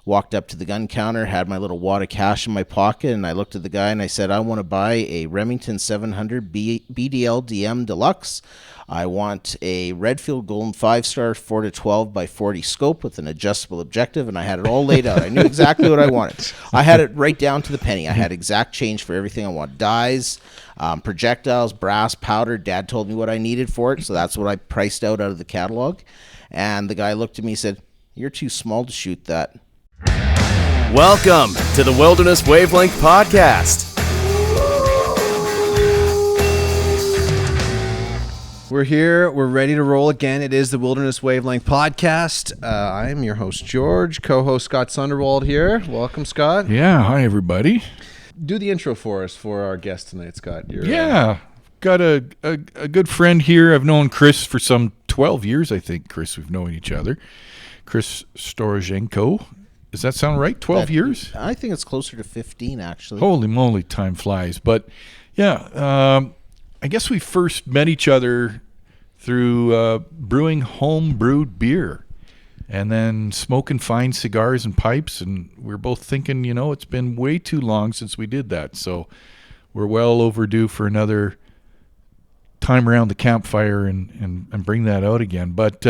walked up to the gun counter, had my little wad of cash in my pocket, and I looked at the guy and I said, I want to buy a Remington 700 BDL DM Deluxe. I want a Redfield Golden 5-star 4-12 by 40 scope with an adjustable objective, and I had it all laid out. I knew exactly what I wanted. I had it right down to the penny. I had exact change for everything I want. Dies, projectiles, brass, powder. Dad told me what I needed for it, so that's what I priced out of the catalog. And the guy looked at me and said, you're too small to shoot that. Welcome to the Wilderness Wavelength Podcast. We're here. We're ready to roll again. It is the Wilderness Wavelength Podcast. I am your host, George. Co-host Scott Sunderwald here. Welcome, Scott. Yeah, hi, everybody. Do the intro for us for our guest tonight, Scott. Got a good friend here. I've known Chris for some 12 years, I think, Chris. We've known each other. Chris Storozhenko. Does that sound right? 12 years? I think it's closer to 15, actually. Holy moly, time flies. But, yeah, I guess we first met each other through brewing home-brewed beer and then smoking fine cigars and pipes. And we're both thinking, it's been way too long since we did that. So we're well overdue for another time around the campfire and bring that out again. But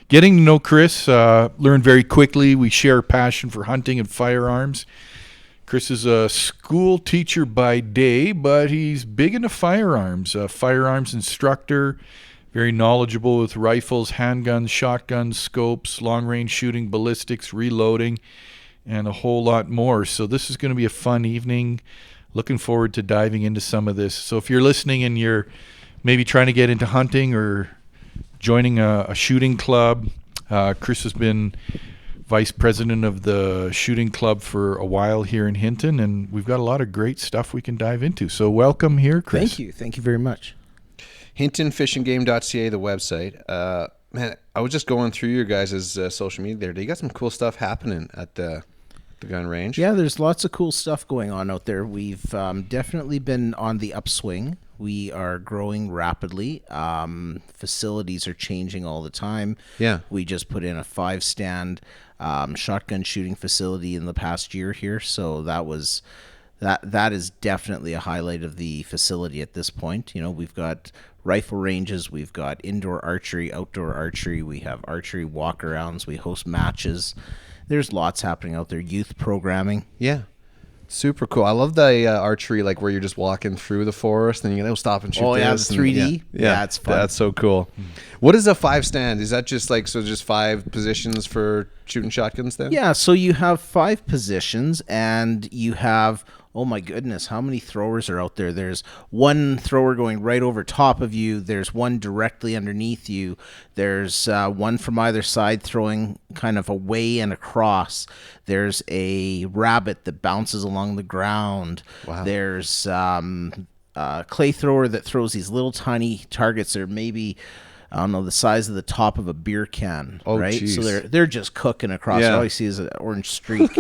getting to know Chris, learned very quickly. We share a passion for hunting and firearms. Chris is a school teacher by day, but he's big into firearms. A firearms instructor, very knowledgeable with rifles, handguns, shotguns, scopes, long-range shooting, ballistics, reloading, and a whole lot more. So this is going to be a fun evening. Looking forward to diving into some of this. So if you're listening and you're maybe trying to get into hunting or joining a shooting club, Chris has been vice president of the shooting club for a while here in Hinton, and we've got a lot of great stuff we can dive into. So welcome here, Chris. Thank you very much. HintonFishandGame.ca, the website. Man, I was just going through your guys' social media there. You got some cool stuff happening at the gun range. Yeah, there's lots of cool stuff going on out there. We've definitely been on the upswing. We are growing rapidly. Facilities are changing all the time. Yeah. We just put in a 5-stand shotgun shooting facility in the past year here, so that is definitely a highlight of the facility at this point. We've got rifle ranges, we've got indoor archery, outdoor archery, we have archery walk-arounds, we host matches. There's lots happening out there. Youth programming. Yeah. Super cool. I love the archery, like where you're just walking through the forest and you stop and shoot. Oh, yeah, this. it's 3D. Yeah, it's fun. That's so cool. What is a 5-stand? Is that just just 5 positions for shooting shotguns then? Yeah, so you have 5 positions and you have, oh my goodness, how many throwers are out there? There's one thrower going right over top of you. There's one directly underneath you. There's one from either side throwing kind of away and across. There's a rabbit that bounces along the ground. Wow. There's a clay thrower that throws these little tiny targets that are maybe, I don't know, the size of the top of a beer can, right? Geez. So they're just cooking across. Yeah. All you see is an orange streak.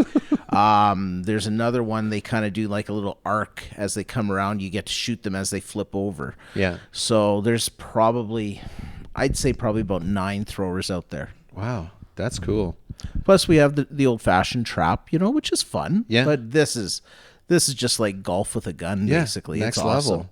There's another one, they kind of do like a little arc as they come around. You get to shoot them as they flip over. Yeah. So there's I'd say probably about 9 throwers out there. Wow, that's cool. Plus we have the old-fashioned trap, which is fun. Yeah. But this is just like golf with a gun, basically. Next it's level. Awesome.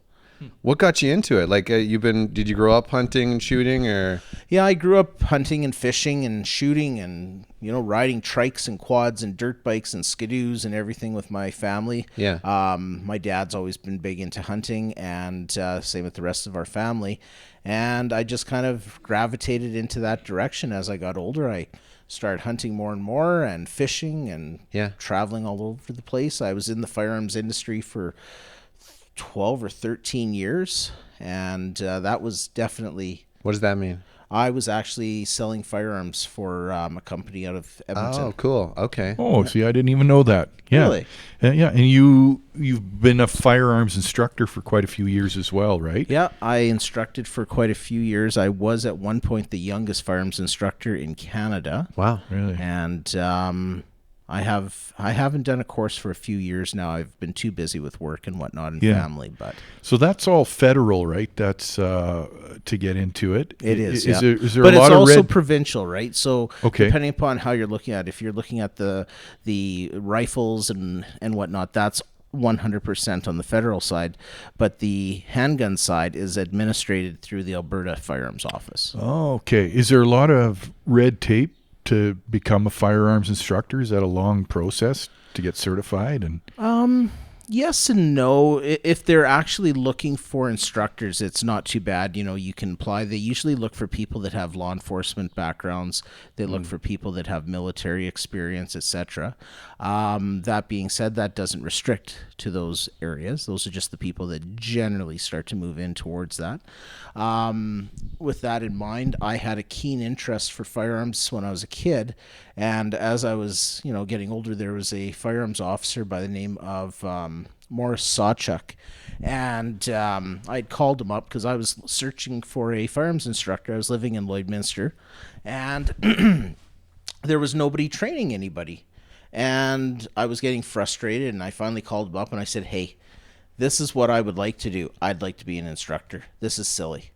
What got you into it? Like did you grow up hunting and shooting or? Yeah, I grew up hunting and fishing and shooting and, riding trikes and quads and dirt bikes and skidoos and everything with my family. Yeah. My dad's always been big into hunting and same with the rest of our family. And I just kind of gravitated into that direction as I got older. I started hunting more and more and fishing and traveling all over the place. I was in the firearms industry for 12 or 13 years, and that was definitely... What does that mean? I was actually selling firearms for a company out of Edmonton. Oh, cool. Okay. Oh, see, I didn't even know that. Yeah. Really? Yeah, and you've been a firearms instructor for quite a few years as well, right? Yeah, I instructed for quite a few years. I was at one point the youngest firearms instructor in Canada. Wow. Really? And I haven't done a course for a few years now. I've been too busy with work and whatnot and Yeah. family, but So that's all federal, right? That's to get into it. it is. Is Yeah. there But a lot it's of also red? provincial, right? So Okay. depending upon how you're looking at it, if you're looking at the rifles and whatnot, that's 100% on the federal side, but the handgun side is administrated through the Alberta Firearms Office. Oh, okay. Is there a lot of red tape to become a firearms instructor? Is that a long process to get certified? And Yes and no. If they're actually looking for instructors, it's not too bad. You can apply. They usually look for people that have law enforcement backgrounds. They look for people that have military experience, etc. That being said, that doesn't restrict to those areas. Those are just the people that generally start to move in towards that. With that in mind, I had a keen interest for firearms when I was a kid, and as I was, getting older, there was a firearms officer by the name of Morris Sawchuk, and I'd called him up because I was searching for a firearms instructor. I was living in Lloydminster, and there was nobody training anybody, and I was getting frustrated, and I finally called him up and I said, "Hey, this is what I would like to do. I'd like to be an instructor. This is silly."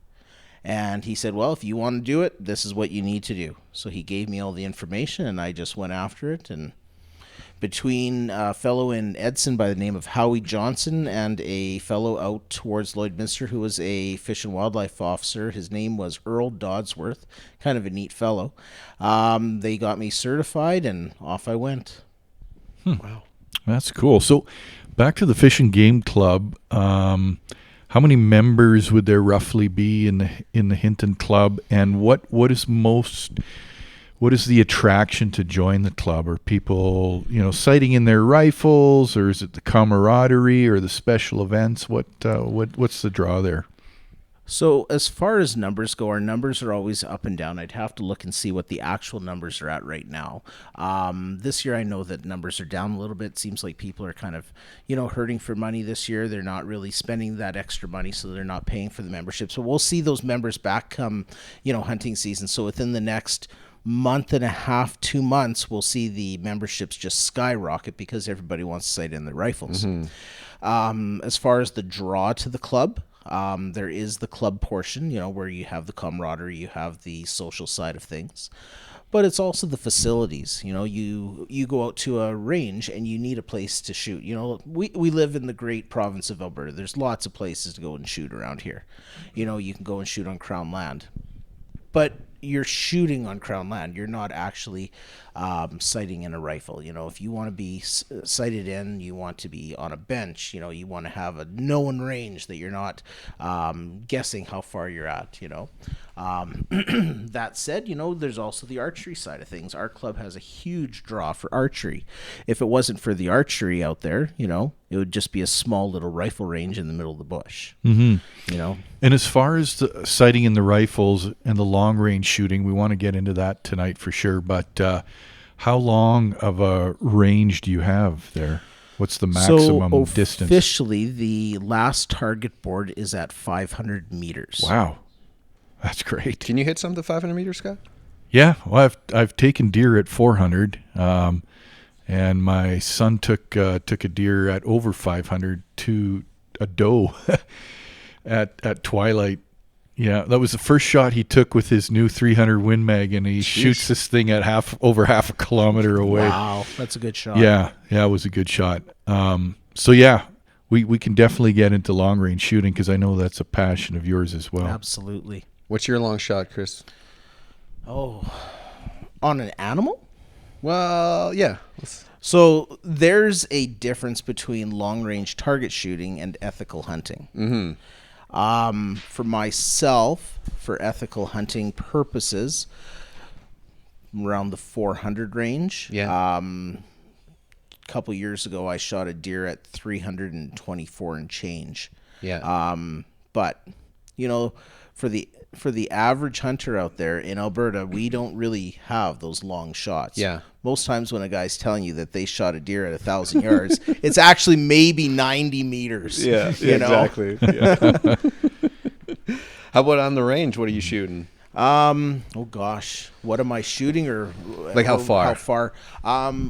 And he said, "Well, if you want to do it, this is what you need to do." So he gave me all the information, and I just went after it. And between a fellow in Edson by the name of Howie Johnson and a fellow out towards Lloydminster who was a fish and wildlife officer, his name was Earl Dodsworth, kind of a neat fellow. They got me certified, and off I went. Wow. that's cool. So back to the Fish and Game Club. How many members would there roughly be in the Hinton Club, and what is the attraction to join the club? Are people, sighting in their rifles, or is it the camaraderie or the special events? What's the draw there? So as far as numbers go, our numbers are always up and down. I'd have to look and see what the actual numbers are at right now. This year I know that numbers are down a little bit. It seems like people are kind of, hurting for money this year. They're not really spending that extra money, so they're not paying for the membership. So we'll see those members back come, hunting season. So within the next month and a half, 2 months, we'll see the memberships just skyrocket because everybody wants to sight in their rifles. As far as the draw to the club, there is the club portion, where you have the camaraderie, you have the social side of things, but it's also the facilities. You go out to a range and you need a place to shoot. We live in the great province of Alberta. There's lots of places to go and shoot around here. You can go and shoot on Crown land, but you're shooting on Crown land. You're not actually sighting in a rifle. If you want to be sighted in, you want to be on a bench. You want to have a known range that you're not guessing how far you're at. That said, there's also the archery side of things. Our club has a huge draw for archery. If it wasn't for the archery out there, it would just be a small little rifle range in the middle of the bush. And as far as the sighting in the rifles and the long range shooting, we want to get into that tonight for sure. But how long of a range do you have there? What's the maximum distance? Officially, the last target board is at 500 meters. Wow, that's great. Can you hit something 500 meters, Scott? Yeah, well, I've taken deer at 400, and my son took a deer at over 500 to a doe at twilight. Yeah, that was the first shot he took with his new 300 Win Mag, and he shoots this thing at over half a kilometer away. Wow, that's a good shot. Yeah, it was a good shot. So yeah, we can definitely get into long range shooting because I know that's a passion of yours as well. Absolutely. What's your long shot, Chris? Oh, on an animal? Well, yeah. So there's a difference between long-range target shooting and ethical hunting. For myself, for ethical hunting purposes, around the 400 range. Yeah. A couple years ago, I shot a deer at 324 and change. Yeah. But for the average hunter out there in Alberta, we don't really have those long shots. Yeah. Most times when a guy's telling you that they shot a deer at 1,000 yards, it's actually maybe 90 meters. Yeah, exactly. Yeah. How about on the range? What are you shooting? Oh gosh, what am I shooting, or Like how far? How far?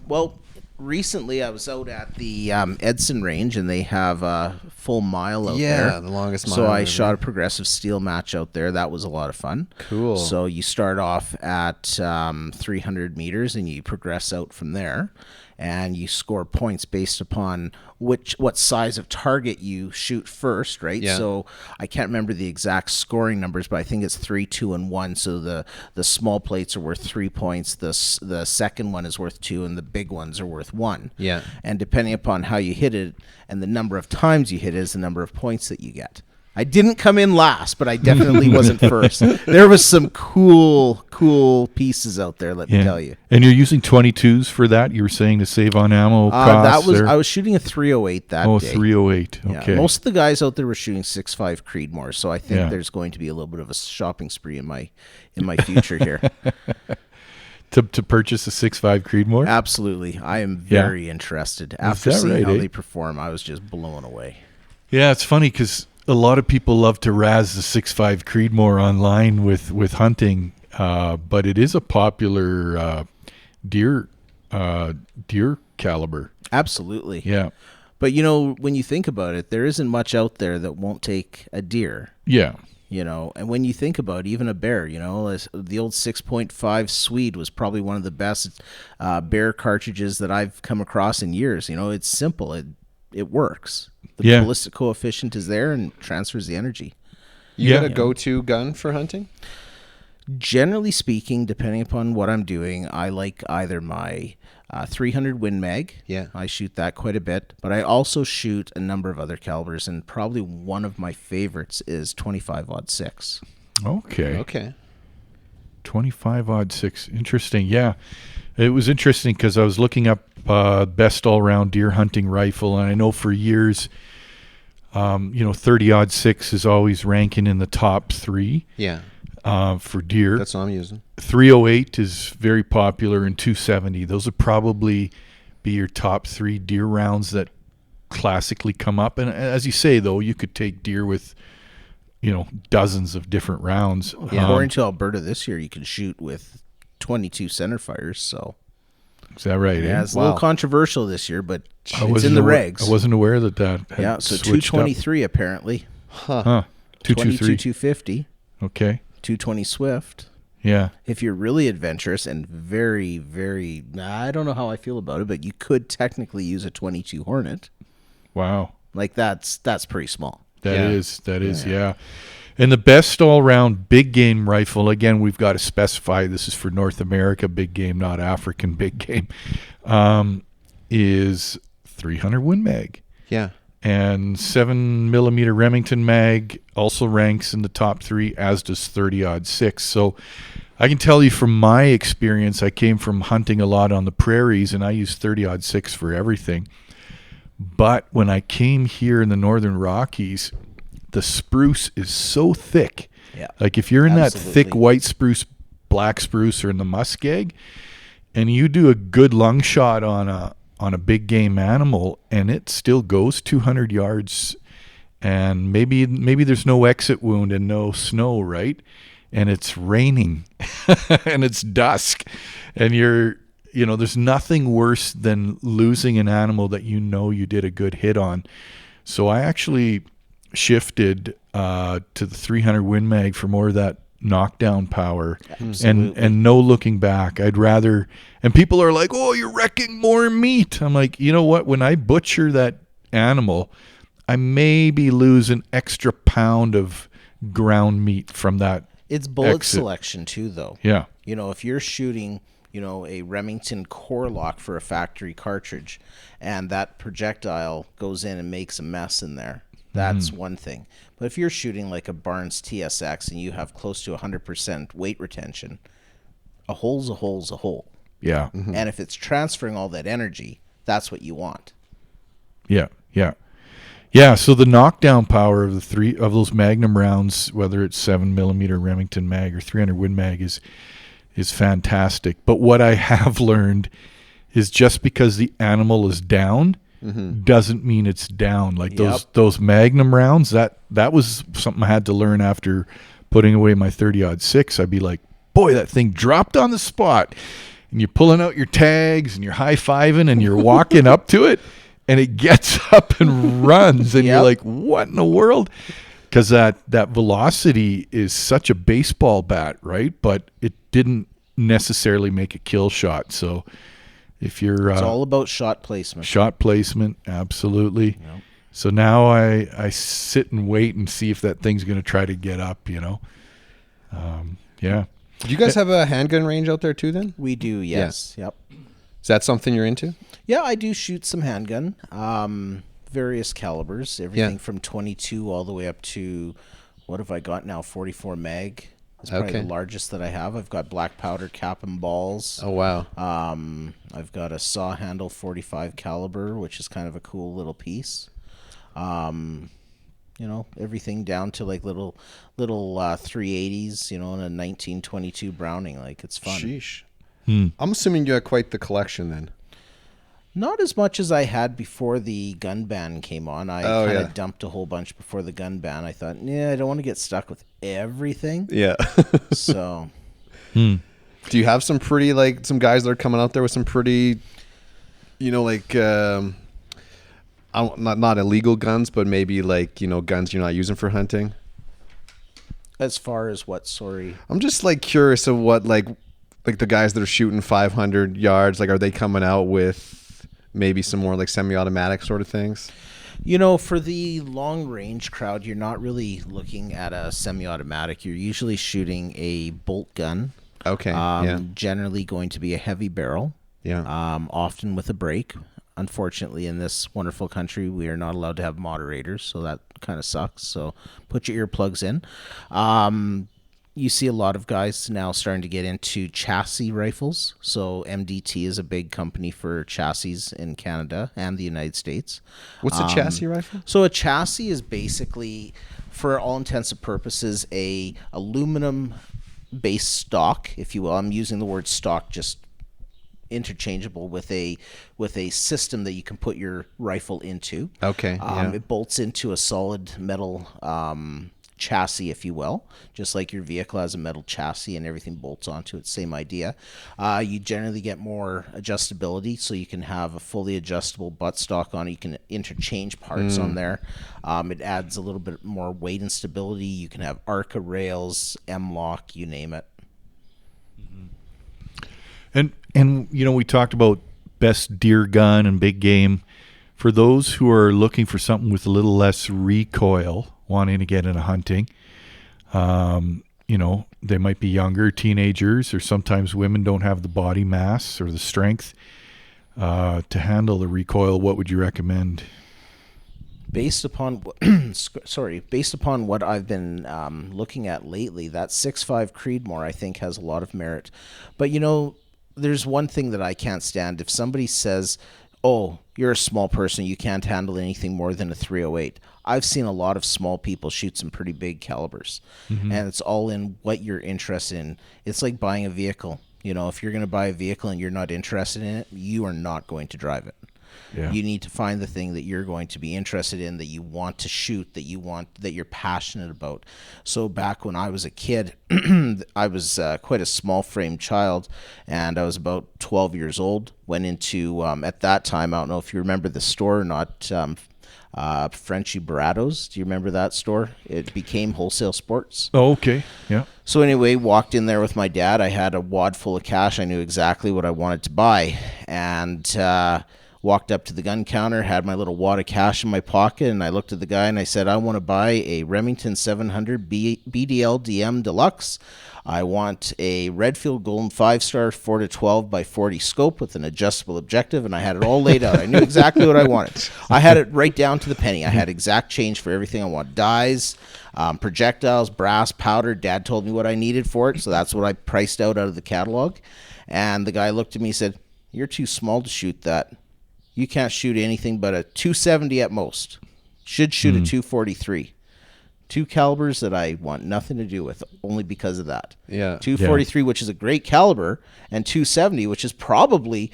Well, recently I was out at the Edson range, and they have a full mile out there. Yeah, the longest mile. So I ever. shot a progressive steel match out there. That was a lot of fun. Cool. So you start off at 300 meters, and you progress out from there. And you score points based upon what size of target you shoot first, right? Yeah. So I can't remember the exact scoring numbers, but I think it's 3, 2, and 1. So the small plates are worth 3 points. The second one is worth 2, and the big ones are worth 1. Yeah. And depending upon how you hit it and the number of times you hit it is the number of points that you get. I didn't come in last, but I definitely wasn't first. There was some cool pieces out there, let me tell you. And you're using 22s for that? You were saying to save on ammo costs? I was shooting a 308 that day. 308. Okay. Yeah, most of the guys out there were shooting 6.5 Creedmoor, so I think there's going to be a little bit of a shopping spree in my future here. To purchase a 6.5 Creedmoor? Absolutely. I am very interested. After seeing how they perform, I was just blown away. Yeah, it's funny because a lot of people love to razz the 6.5 Creedmoor online with hunting, but it is a popular deer caliber. Absolutely. Yeah. But, when you think about it, there isn't much out there that won't take a deer. Yeah. And when you think about even a bear, the old 6.5 Swede was probably one of the best bear cartridges that I've come across in years. It's simple. It works. The ballistic coefficient is there and transfers the energy. You got a go-to gun for hunting? Generally speaking, depending upon what I'm doing, I like either my 300 Win Mag. Yeah. I shoot that quite a bit, but I also shoot a number of other calibers, and probably one of my favorites is 25-06. Okay. 25-06. Interesting. Yeah. It was interesting because I was looking up best all-round deer hunting rifle, and I know for years, 30-06 is always ranking in the top 3. Yeah. For deer. That's what I'm using. 308 is very popular, and 270. Those would probably be your top 3 deer rounds that classically come up. And as you say, though, you could take deer with, dozens of different rounds. According to Alberta this year, you can shoot with 22 centerfires. So is that right? Yeah, it's a little controversial this year, but it's in the regs. I wasn't aware that had so switched 223 apparently. 223. 250. Okay. 220 Swift. Yeah. If you're really adventurous and very, very, I don't know how I feel about it, but you could technically use a 22 Hornet. Wow. Like that's pretty small. That is. And the best all-round big game rifle, again, we've got to specify this is for North America big game, not African big game, is 300 Win Mag. Yeah. And 7mm Remington mag also ranks in the top 3, as does 30-06. So I can tell you from my experience, I came from hunting a lot on the prairies, and I used 30-06 for everything. But when I came here in the Northern Rockies, the spruce is so thick. Yeah. Like if you're in that thick white spruce, black spruce, or in the muskeg, and you do a good lung shot on a big game animal, and it still goes 200 yards, and maybe there's no exit wound and no snow, right? And it's raining and it's dusk, and there's nothing worse than losing an animal that you did a good hit on. So I actually shifted to the 300 Win Mag for more of that knockdown power. and no looking back. I'd rather, and people are like, oh, you're wrecking more meat. I'm like, you know what, when I butcher that animal, I maybe lose an extra pound of ground meat from that. It's bullet selection too, though. Yeah. If you're shooting a Remington core lock for a factory cartridge, and that projectile goes in and makes a mess in there, that's one thing. But if you're shooting like a Barnes TSX and you have close to 100% weight retention, a hole's a hole's a hole. Yeah. Mm-hmm. And if it's transferring all that energy, that's what you want. Yeah. So the knockdown power of the 3 of those Magnum rounds, whether it's 7mm Remington mag or 300 Win Mag, is fantastic. But what I have learned is just because the animal is down doesn't mean it's down. Like those Magnum rounds, that was something I had to learn after putting away my 30-06. I'd be like, boy, that thing dropped on the spot. and you're pulling out your tags and you're high-fiving and you're walking up to it, and it gets up and runs, and you're like, what in the world? Because that velocity is such a baseball bat, right? But it didn't necessarily make a kill shot. So if you're... it's all about shot placement. Shot placement, absolutely. Yep. So now I sit and wait and see if that thing's going to try to get up, Yeah. Do you guys have a handgun range out there too then? We do, yes. Yep. Is that something you're into? Yeah, I do shoot some handgun. Various calibers, everything from 22 all the way up to, what have I got now, 44 mag. It's probably the largest that I have. I've got black powder cap and balls. Oh, wow. I've got a saw handle 45 caliber, which is kind of a cool little piece. Everything down to like little 380s, and a 1922 Browning. Like, it's fun. Sheesh. I'm assuming you have quite the collection then. Not as much as I had before the gun ban came on. I kind of dumped a whole bunch before the gun ban. I thought, I don't want to get stuck with everything. Yeah. So. Do you have some pretty, like, some guys that are coming out there with some pretty, not illegal guns, but maybe like, guns you're not using for hunting? As far as what, sorry? I'm just like curious of what, like the guys that are shooting 500 yards, like, are they coming out with maybe some more like semi-automatic sort of things? For the long range crowd, you're not really looking at a semi-automatic. You're usually shooting a bolt gun. Okay. Generally going to be a heavy barrel. Yeah. Often with a brake. Unfortunately, in this wonderful country, we are not allowed to have moderators, so that kind of sucks. So put your earplugs in. You see a lot of guys now starting to get into chassis rifles. So MDT is a big company for chassis in Canada and the United States. What's a chassis rifle? So a chassis is basically, for all intents and purposes, a aluminum-based stock, if you will. I'm using the word stock just interchangeable with a system that you can put your rifle into. Okay. It bolts into a solid metal chassis, if you will, just like your vehicle has a metal chassis and everything bolts onto it. Same idea. You generally get more adjustability, so you can have a fully adjustable buttstock on it. You can interchange parts on there. It adds a little bit more weight and stability. You can have ARCA rails, M-lock, you name it. And we talked about best deer gun and big game. For those who are looking for something with a little less recoil, wanting to get into hunting, they might be younger, teenagers, or sometimes women don't have the body mass or the strength to handle the recoil. What would you recommend? Based upon what I've been looking at lately, that 6.5 Creedmoor I think has a lot of merit. But there's one thing that I can't stand. If somebody says, "Oh, you're a small person, you can't handle anything more than a 308." I've seen a lot of small people shoot some pretty big calibers, and it's all in what you're interested in. It's like buying a vehicle. If you're going to buy a vehicle and you're not interested in it, you are not going to drive it. Yeah. You need to find the thing that you're going to be interested in, that you want to shoot, that you're passionate about. So back when I was a kid, I was quite a small frame child, and I was about 12 years old. Went into, at that time, I don't know if you remember the store or not, Frenchy Baratos. Do you remember that store? It became Wholesale Sports. Oh, okay. Yeah. So anyway, walked in there with my dad. I had a wad full of cash. I knew exactly what I wanted to buy, and walked up to the gun counter, had my little wad of cash in my pocket, and I looked at the guy and I said, "I want to buy a Remington 700 BDL DM Deluxe. I want a Redfield Golden 5-star 4-12 by 40 scope with an adjustable objective," and I had it all laid out. I knew exactly what I wanted. I had it right down to the penny. I had exact change for everything I want. Dies, projectiles, brass, powder. Dad told me what I needed for it, so that's what I priced out of the catalog. And the guy looked at me and said, "You're too small to shoot that. You can't shoot anything but a 270 at most. Should shoot a 243. Two calibers that I want nothing to do with, only because of that." Yeah. 243, which is a great caliber, and 270, which is probably,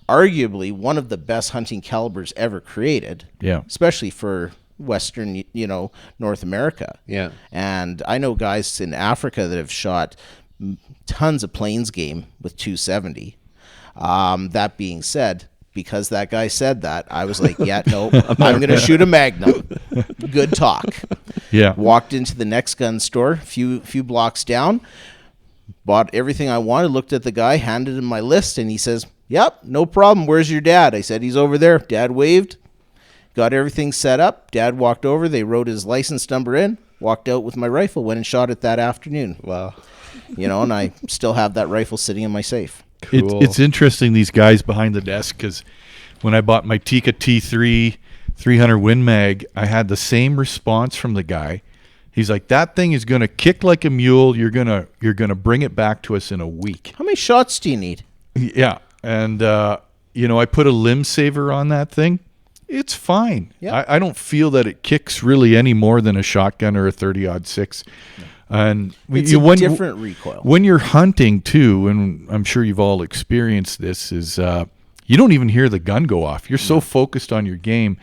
arguably, one of the best hunting calibers ever created. Yeah. Especially for Western, North America. Yeah. And I know guys in Africa that have shot tons of plains game with 270. That being said, because that guy said that, I was like, yeah, no, I'm going to shoot a Magnum. Good talk. Yeah. Walked into the next gun store, few blocks down, bought everything I wanted, looked at the guy, handed him my list, and he says, yep, no problem. Where's your dad? I said, he's over there. Dad waved, got everything set up. Dad walked over. They wrote his license number in, walked out with my rifle, went and shot it that afternoon. Wow. And I still have that rifle sitting in my safe. Cool. It's interesting, these guys behind the desk, because when I bought my Tika T3 300 Win Mag, I had the same response from the guy. He's like, that thing is going to kick like a mule. You're gonna bring it back to us in a week. How many shots do you need? Yeah. And, I put a limb saver on that thing. It's fine. Yeah. I don't feel that it kicks really any more than a shotgun or a 30-06. And It's a different recoil. When you're hunting too, and I'm sure you've all experienced this, is you don't even hear the gun go off. You're so focused on your game.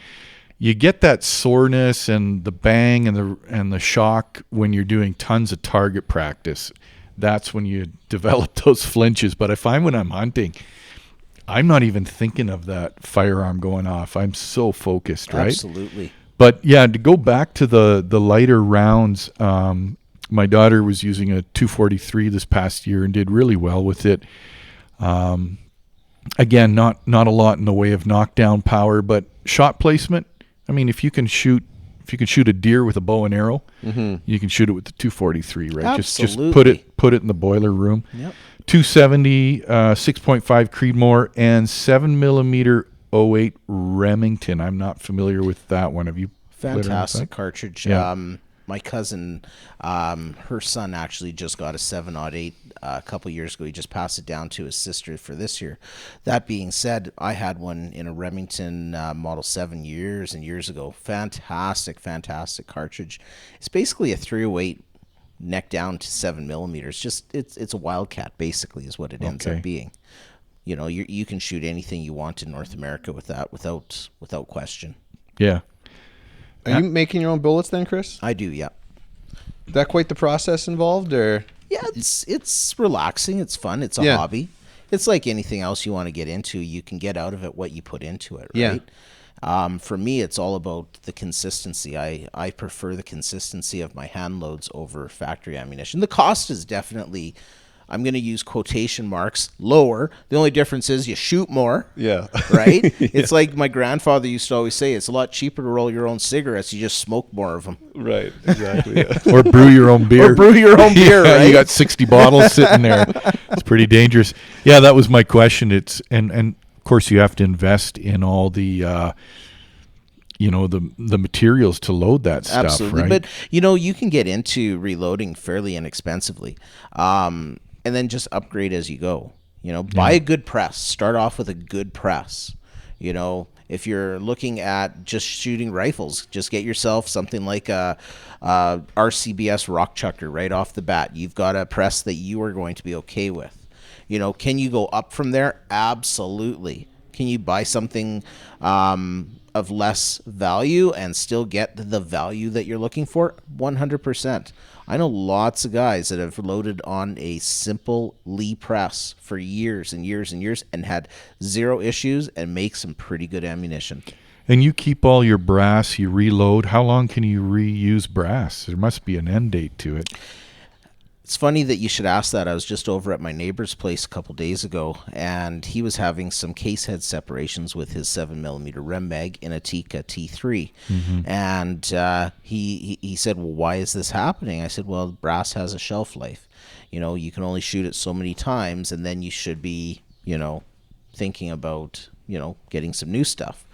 You get that soreness and the bang and the shock when you're doing tons of target practice. That's when you develop those flinches. But I find when I'm hunting, I'm not even thinking of that firearm going off. I'm so focused, right? Absolutely. But yeah, to go back to the lighter rounds, my daughter was using a 243 this past year and did really well with it. Again, not a lot in the way of knockdown power, but shot placement. I mean, if you can shoot a deer with a bow and arrow, you can shoot it with the 243, right? Absolutely. Just put it in the boiler room. Yep. 270, 6.5 Creedmoor, and 7mm 08 Remington. I'm not familiar with that one. Have you? Fantastic cartridge. Yeah. My cousin, her son actually just got a 7.08 a couple years ago. He just passed it down to his sister for this year. That being said, I had one in a Remington Model 7 years and years ago. Fantastic cartridge. It's basically a 308 neck down to 7mm. Just it's a Wildcat basically is what it ends up being. You can shoot anything you want in North America with that without question. Yeah. Are you making your own bullets then, Chris? I do, yeah. Is that quite the process involved, or? Yeah, it's relaxing. It's fun. It's a hobby. It's like anything else you want to get into. You can get out of it what you put into it, right? Yeah. For me, it's all about the consistency. I prefer the consistency of my hand loads over factory ammunition. The cost is definitely, I'm going to use quotation marks, lower. The only difference is you shoot more. Yeah. Right? It's like my grandfather used to always say, it's a lot cheaper to roll your own cigarettes. You just smoke more of them. Right. Exactly. Yeah. Or brew your own beer. Or brew your own beer, right? You got 60 bottles sitting there. It's pretty dangerous. Yeah, that was my question. And of course you have to invest in all the the materials to load that stuff. Absolutely. Right? But you can get into reloading fairly inexpensively. And then just upgrade as you go. Buy a good press. Start off with a good press. If you're looking at just shooting rifles, just get yourself something like a RCBS Rock Chucker right off the bat. You've got a press that you are going to be okay with. Can you go up from there? Absolutely. Can you buy something of less value and still get the value that you're looking for? 100%. I know lots of guys that have loaded on a simple Lee press for years and years and years and had zero issues and make some pretty good ammunition. And you keep all your brass, you reload. How long can you reuse brass? There must be an end date to it. It's funny that you should ask that. I was just over at my neighbor's place a couple days ago, and he was having some case head separations with his 7mm Rem Mag in a Tika T3. And he said, well, why is this happening? I said, well, brass has a shelf life. You can only shoot it so many times, and then you should be, thinking about, getting some new stuff.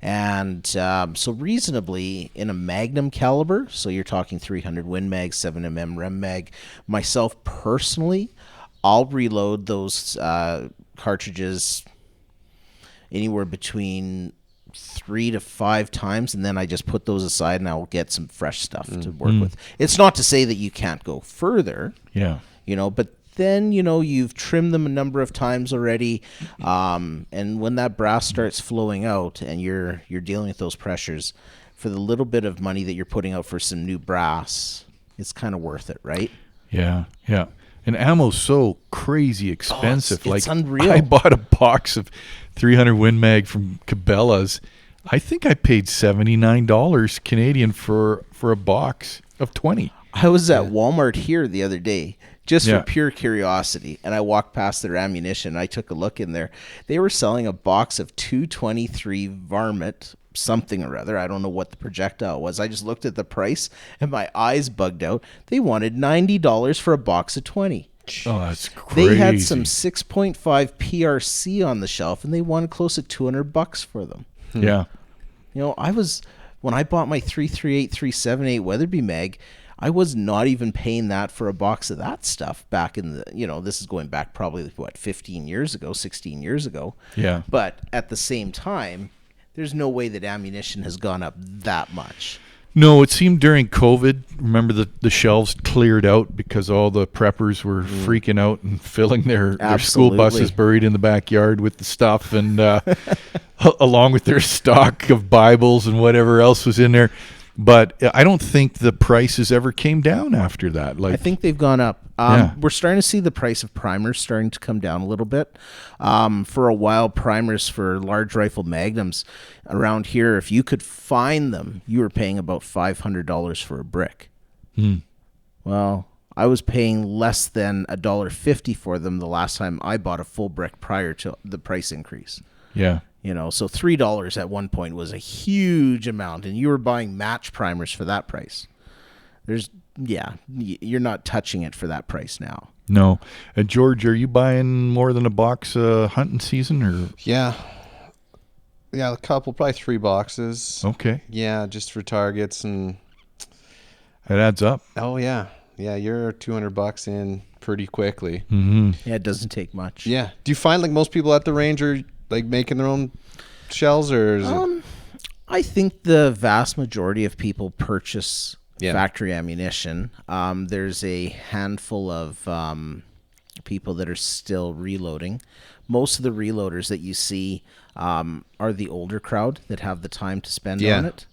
And so reasonably in a Magnum caliber, so you're talking 300 Win Mag, 7mm Rem Mag, myself personally, I'll reload those cartridges anywhere between 3 to 5 times, and then I just put those aside and I'll get some fresh stuff to work with. It's not to say that you can't go further, but then you've trimmed them a number of times already, and when that brass starts flowing out and you're dealing with those pressures, for the little bit of money that you're putting out for some new brass, it's kind of worth it, right? Yeah. And ammo's so crazy expensive. it's unreal. I bought a box of 300 Win Mag from Cabela's. I think I paid $79 Canadian for a box of 20. I was at Walmart here the other day just Yeah. for pure curiosity, and I walked past their ammunition. I took a look in there. They were selling a box of 223 varmint something or other. I don't know what the projectile was. I just looked at the price and my eyes bugged out. They wanted $90 for a box of 20. Oh, that's crazy. They had some 6.5 PRC on the shelf, and they wanted close to $200 for them. Yeah. You know, when I bought my 338, 378 Weatherby mag, I was not even paying that for a box of that stuff back in the, this is going back probably, 15 years ago, 16 years ago. Yeah. But at the same time, there's no way that ammunition has gone up that much. No, it seemed during COVID, remember the shelves cleared out because all the preppers were freaking out and filling their school Absolutely. buses buried in the backyard with the stuff and along with their stock of Bibles and whatever else was in there. But I don't think the prices ever came down after that. I think they've gone up. Yeah. We're starting to see the price of primers starting to come down a little bit. For a while, primers for large rifle magnums around here, if you could find them, you were paying about $500 for a brick. Well, I was paying less than $1.50 for them the last time I bought a full brick prior to the price increase. Yeah. So $3 at one point was a huge amount, and you were buying match primers for that price. You're not touching it for that price now. No. George, are you buying more than a box hunting season or? Yeah, a couple, probably 3 boxes. Okay. Yeah, just for targets and. That adds up. Oh yeah, you're $200 in pretty quickly. Mm-hmm. Yeah, it doesn't take much. Yeah. Do you find like most people at the range are like making their own shells, or is it? I think the vast majority of people purchase Yeah. factory ammunition. There's a handful of people that are still reloading. Most of the reloaders that you see are the older crowd that have the time to spend on it.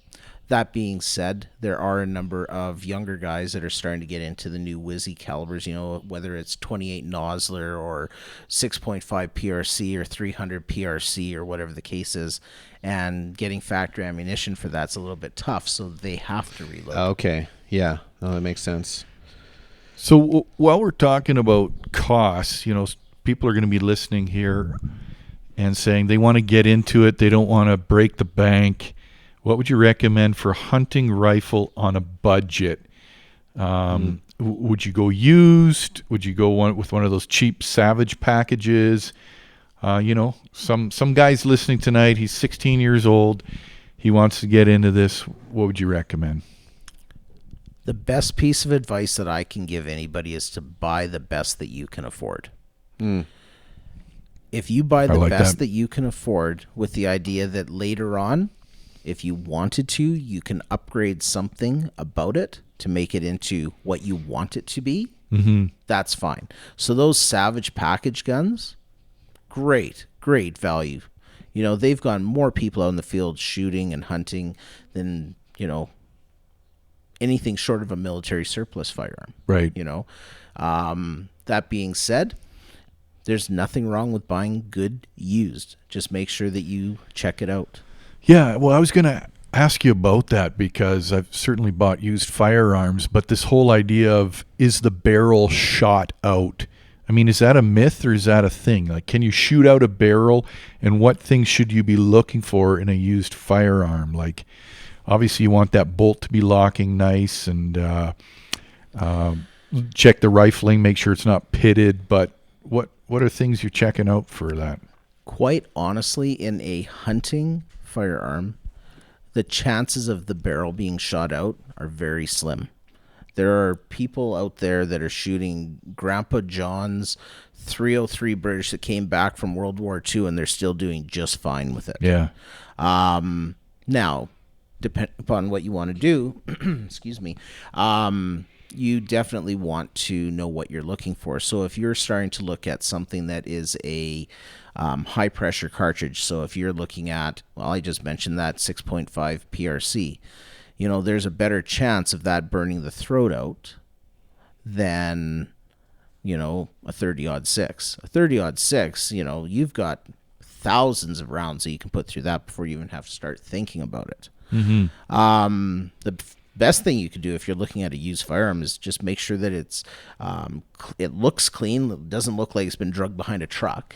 That being said, there are a number of younger guys that are starting to get into the new Wizzy calibers, whether it's 28 Nosler or 6.5 PRC or 300 PRC or whatever the case is, and getting factory ammunition for that's a little bit tough, so they have to reload. Okay. Yeah. No, that makes sense. So while we're talking about costs, people are going to be listening here and saying they want to get into it. They don't want to break the bank. What would you recommend for a hunting rifle on a budget? Would you go used? Would you go with one of those cheap Savage packages? Some guy's listening tonight. He's 16 years old. He wants to get into this. What would you recommend? The best piece of advice that I can give anybody is to buy the best that you can afford. If you buy the best that you can afford with the idea that later on, if you wanted to, you can upgrade something about it to make it into what you want it to be, that's fine. So those Savage package guns, great value. They've gone more people out in the field shooting and hunting than, anything short of a military surplus firearm. Right. That being said, there's nothing wrong with buying good used. Just make sure that you check it out. Yeah, well, I was going to ask you about that because I've certainly bought used firearms, but this whole idea of is the barrel shot out? I mean, is that a myth or is that a thing? Like, can you shoot out a barrel, and what things should you be looking for in a used firearm? Like, obviously you want that bolt to be locking nice and check the rifling, make sure it's not pitted, but what are things you're checking out for that? Quite honestly, in a hunting firearm, the chances of the barrel being shot out are very slim. There are people out there that are shooting Grandpa John's 303 British that came back from World War II, and they're still doing just fine with it. Yeah. Now, depending upon what you want to do, excuse me, you definitely want to know what you're looking for. So if you're starting to look at something that is a high pressure cartridge, so if you're looking at, well, I just mentioned that 6.5 PRC, there's a better chance of that burning the throat out than a 30-06. A 30-06, you've got thousands of rounds that you can put through that before you even have to start thinking about it. The best thing you could do if you're looking at a used firearm is just make sure that it looks clean. It doesn't look like it's been drugged behind a truck.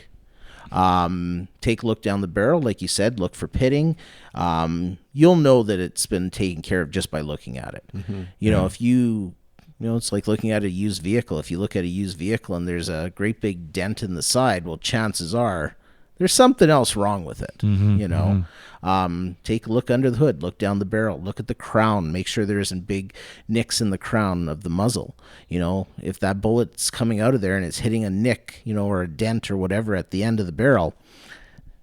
Take a look down the barrel, like you said. Look for pitting. You'll know that it's been taken care of just by looking at it. If it's like looking at a used vehicle. If you look at a used vehicle and there's a great big dent in the side, well, chances are there's something else wrong with it. Take a look under the hood, look down the barrel, look at the crown, make sure there isn't big nicks in the crown of the muzzle. If that bullet's coming out of there and it's hitting a nick, or a dent or whatever at the end of the barrel,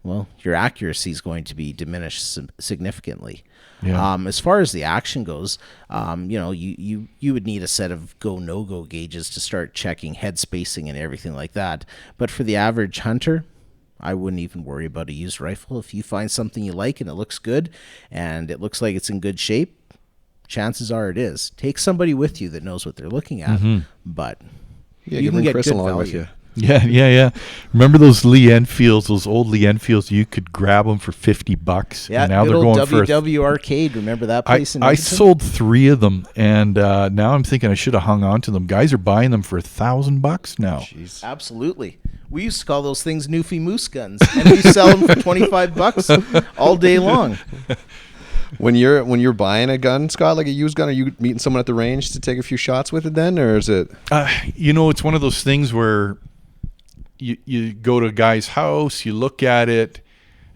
well, your accuracy is going to be diminished significantly. As far as the action goes, you would need a set of go-no-go gauges to start checking head spacing and everything like that. But for the average hunter, I wouldn't even worry about a used rifle. If you find something you like and it looks good and it looks like it's in good shape, chances are it is. Take somebody with you that knows what they're looking at, but you can get Chris good along value. With you. Yeah. Remember those Lee Enfields, those old Lee Enfields? You could grab them for $50. Yeah, and now they're going for WW Arcade. Remember that place? I sold 3 of them, and now I'm thinking I should have hung on to them. Guys are buying them for $1,000 now. Jeez. Absolutely. We used to call those things Newfie Moose guns, and we sell them for $25 all day long. When you're buying a gun, Scott, like a used gun, are you meeting someone at the range to take a few shots with it then, or is it? It's one of those things where you go to a guy's house, you look at it.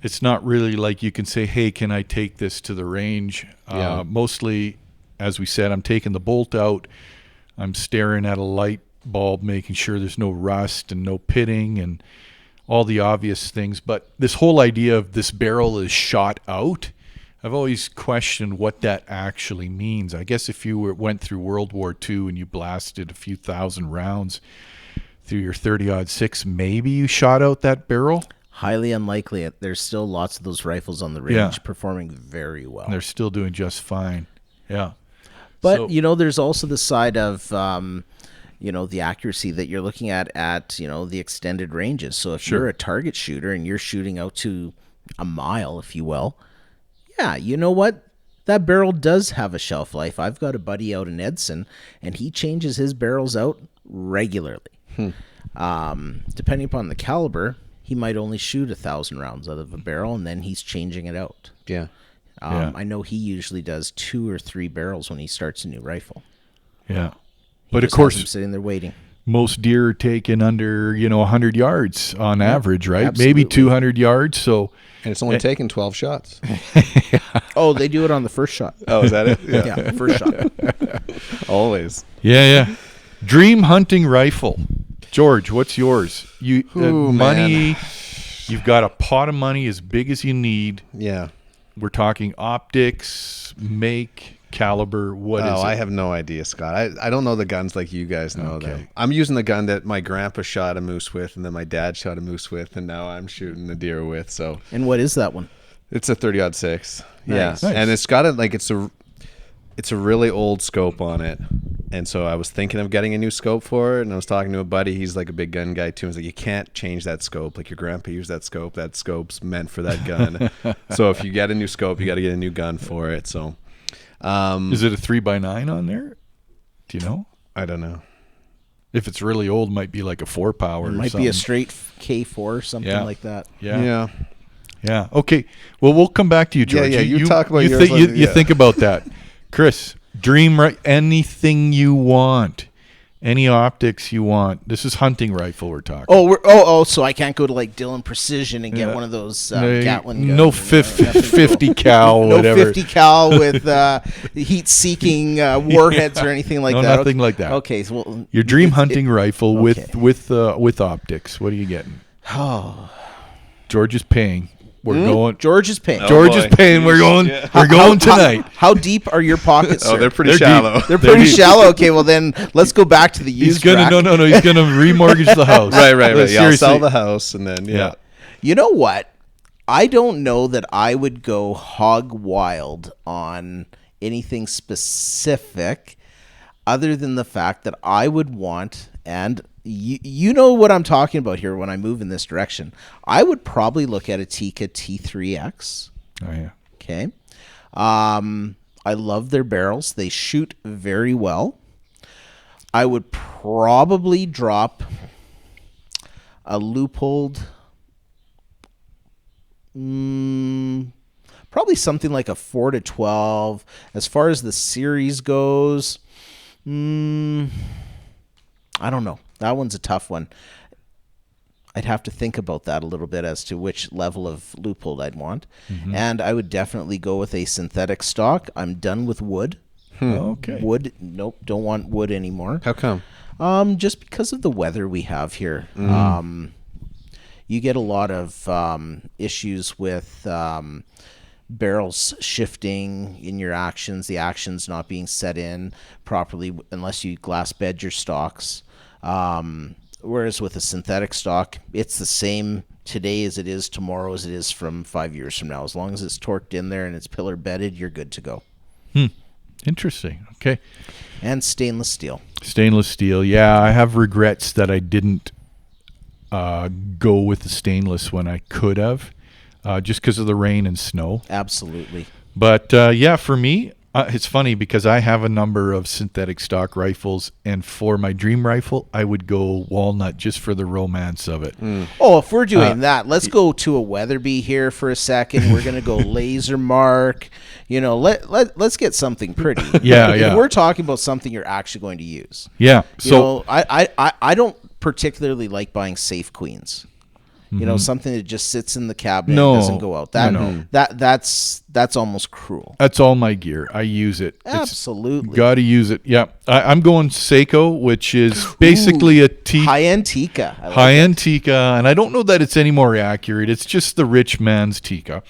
It's not really like you can say, hey, can I take this to the range? Mostly, as we said, I'm taking the bolt out. I'm staring at a light bulb, making sure there's no rust and no pitting and all the obvious things. But this whole idea of this barrel is shot out, I've always questioned what that actually means. I guess if you went through World War II and you blasted a few thousand rounds through your 30-06, maybe you shot out that barrel. Highly unlikely. There's still lots of those rifles on the range performing very well. And they're still doing just fine. Yeah. But, there's also the side of, the accuracy that you're looking at the extended ranges. So if you're a target shooter and you're shooting out to a mile, if you will, you know what? That barrel does have a shelf life. I've got a buddy out in Edson, and he changes his barrels out regularly. Depending upon the caliber, he might only shoot 1,000 rounds out of a barrel, and then he's changing it out. I know he usually does 2 or 3 barrels when he starts a new rifle. But of course, I'm sitting there waiting. Most deer are taken under 100 yards on average, right? Absolutely. Maybe 200 yards. So, and it's only taken 12 shots. Oh, they do it on the first shot. Oh, is that it? Yeah, the first shot. Always. Yeah. Dream hunting rifle. George, what's yours? Money. Man. You've got a pot of money as big as you need. Yeah. We're talking optics, make, caliber. What is it? I have no idea, Scott. I don't know the guns like you guys know them. I'm using the gun that my grandpa shot a moose with, and then my dad shot a moose with, and now I'm shooting a deer with. So. And what is that one? It's a 30-06. Nice. Yeah, and it's got it's a really old scope on it. And so I was thinking of getting a new scope for it, and I was talking to a buddy. He's like a big gun guy too. He's like, you can't change that scope. Like your grandpa used that scope. That scope's meant for that gun. So if you get a new scope, you got to get a new gun for it. So, is it a 3x9 on there? Do you know? I don't know. If it's really old, it might be like a 4-power. It might be a straight K4 or something like that. Yeah. Okay. Well, we'll come back to you, George. Yeah. You talk about yours. You think about that, Chris. Dream anything you want, any optics you want. This is hunting rifle we're talking. So I can't go to like Dillon Precision and get one of those Gatling guns. No 50 cal, no whatever. 50 cal with heat-seeking warheads or anything like that. Nothing like that. Okay, so your dream hunting rifle with optics. What are you getting? Oh, George is paying. We're going. George is paying. George is paying. We're going. Yeah. We're going tonight. How deep are your pockets? Sir? They're pretty shallow. They're pretty shallow. Okay, well then let's go back to the used. He's gonna no. He's gonna remortgage the house. Right. Yeah, I'll sell the house and then yeah. You know what? I don't know that I would go hog wild on anything specific, other than the fact that I would want, and you know what I'm talking about here when I move in this direction. I would probably look at a Tika T3X. Oh yeah. Okay. I love their barrels. They shoot very well. I would probably drop a Leupold, probably something like a 4-12. As far as the series goes, I don't know. That one's a tough one. I'd have to think about that a little bit as to which level of Leupold I'd want. And I would definitely go with a synthetic stock. I'm done with wood. Okay. Wood, nope, don't want wood anymore. How come? Just because of the weather we have here. You get a lot of issues with barrels shifting in your actions, the actions not being set in properly unless you glass bed your stocks. Whereas with a synthetic stock, it's the same today as it is tomorrow as it is from 5 years from now. As long as it's torqued in there and it's pillar bedded, you're good to go. Interesting. Okay. And stainless steel. Stainless steel. Yeah, I have regrets that I didn't go with the stainless when I could have, just because of the rain and snow. Absolutely. But yeah, for me, it's funny because I have a number of synthetic stock rifles, and for my dream rifle, I would go walnut just for the romance of it. Oh, if we're doing that, let's go to a Weatherby here for a second. We're going to go laser mark. You know, let's get something pretty. Yeah, if yeah. we're talking about something you're actually going to use. Yeah. You know, I don't particularly like buying safe queens. You know, something that just sits in the cabinet and doesn't go out. That's almost cruel. That's all my gear. I use it. Absolutely. Got to use it. Yeah. I'm going Seiko, which is basically a high-end Tika. High-end Tika, and I don't know that it's any more accurate. It's just the rich man's Tika.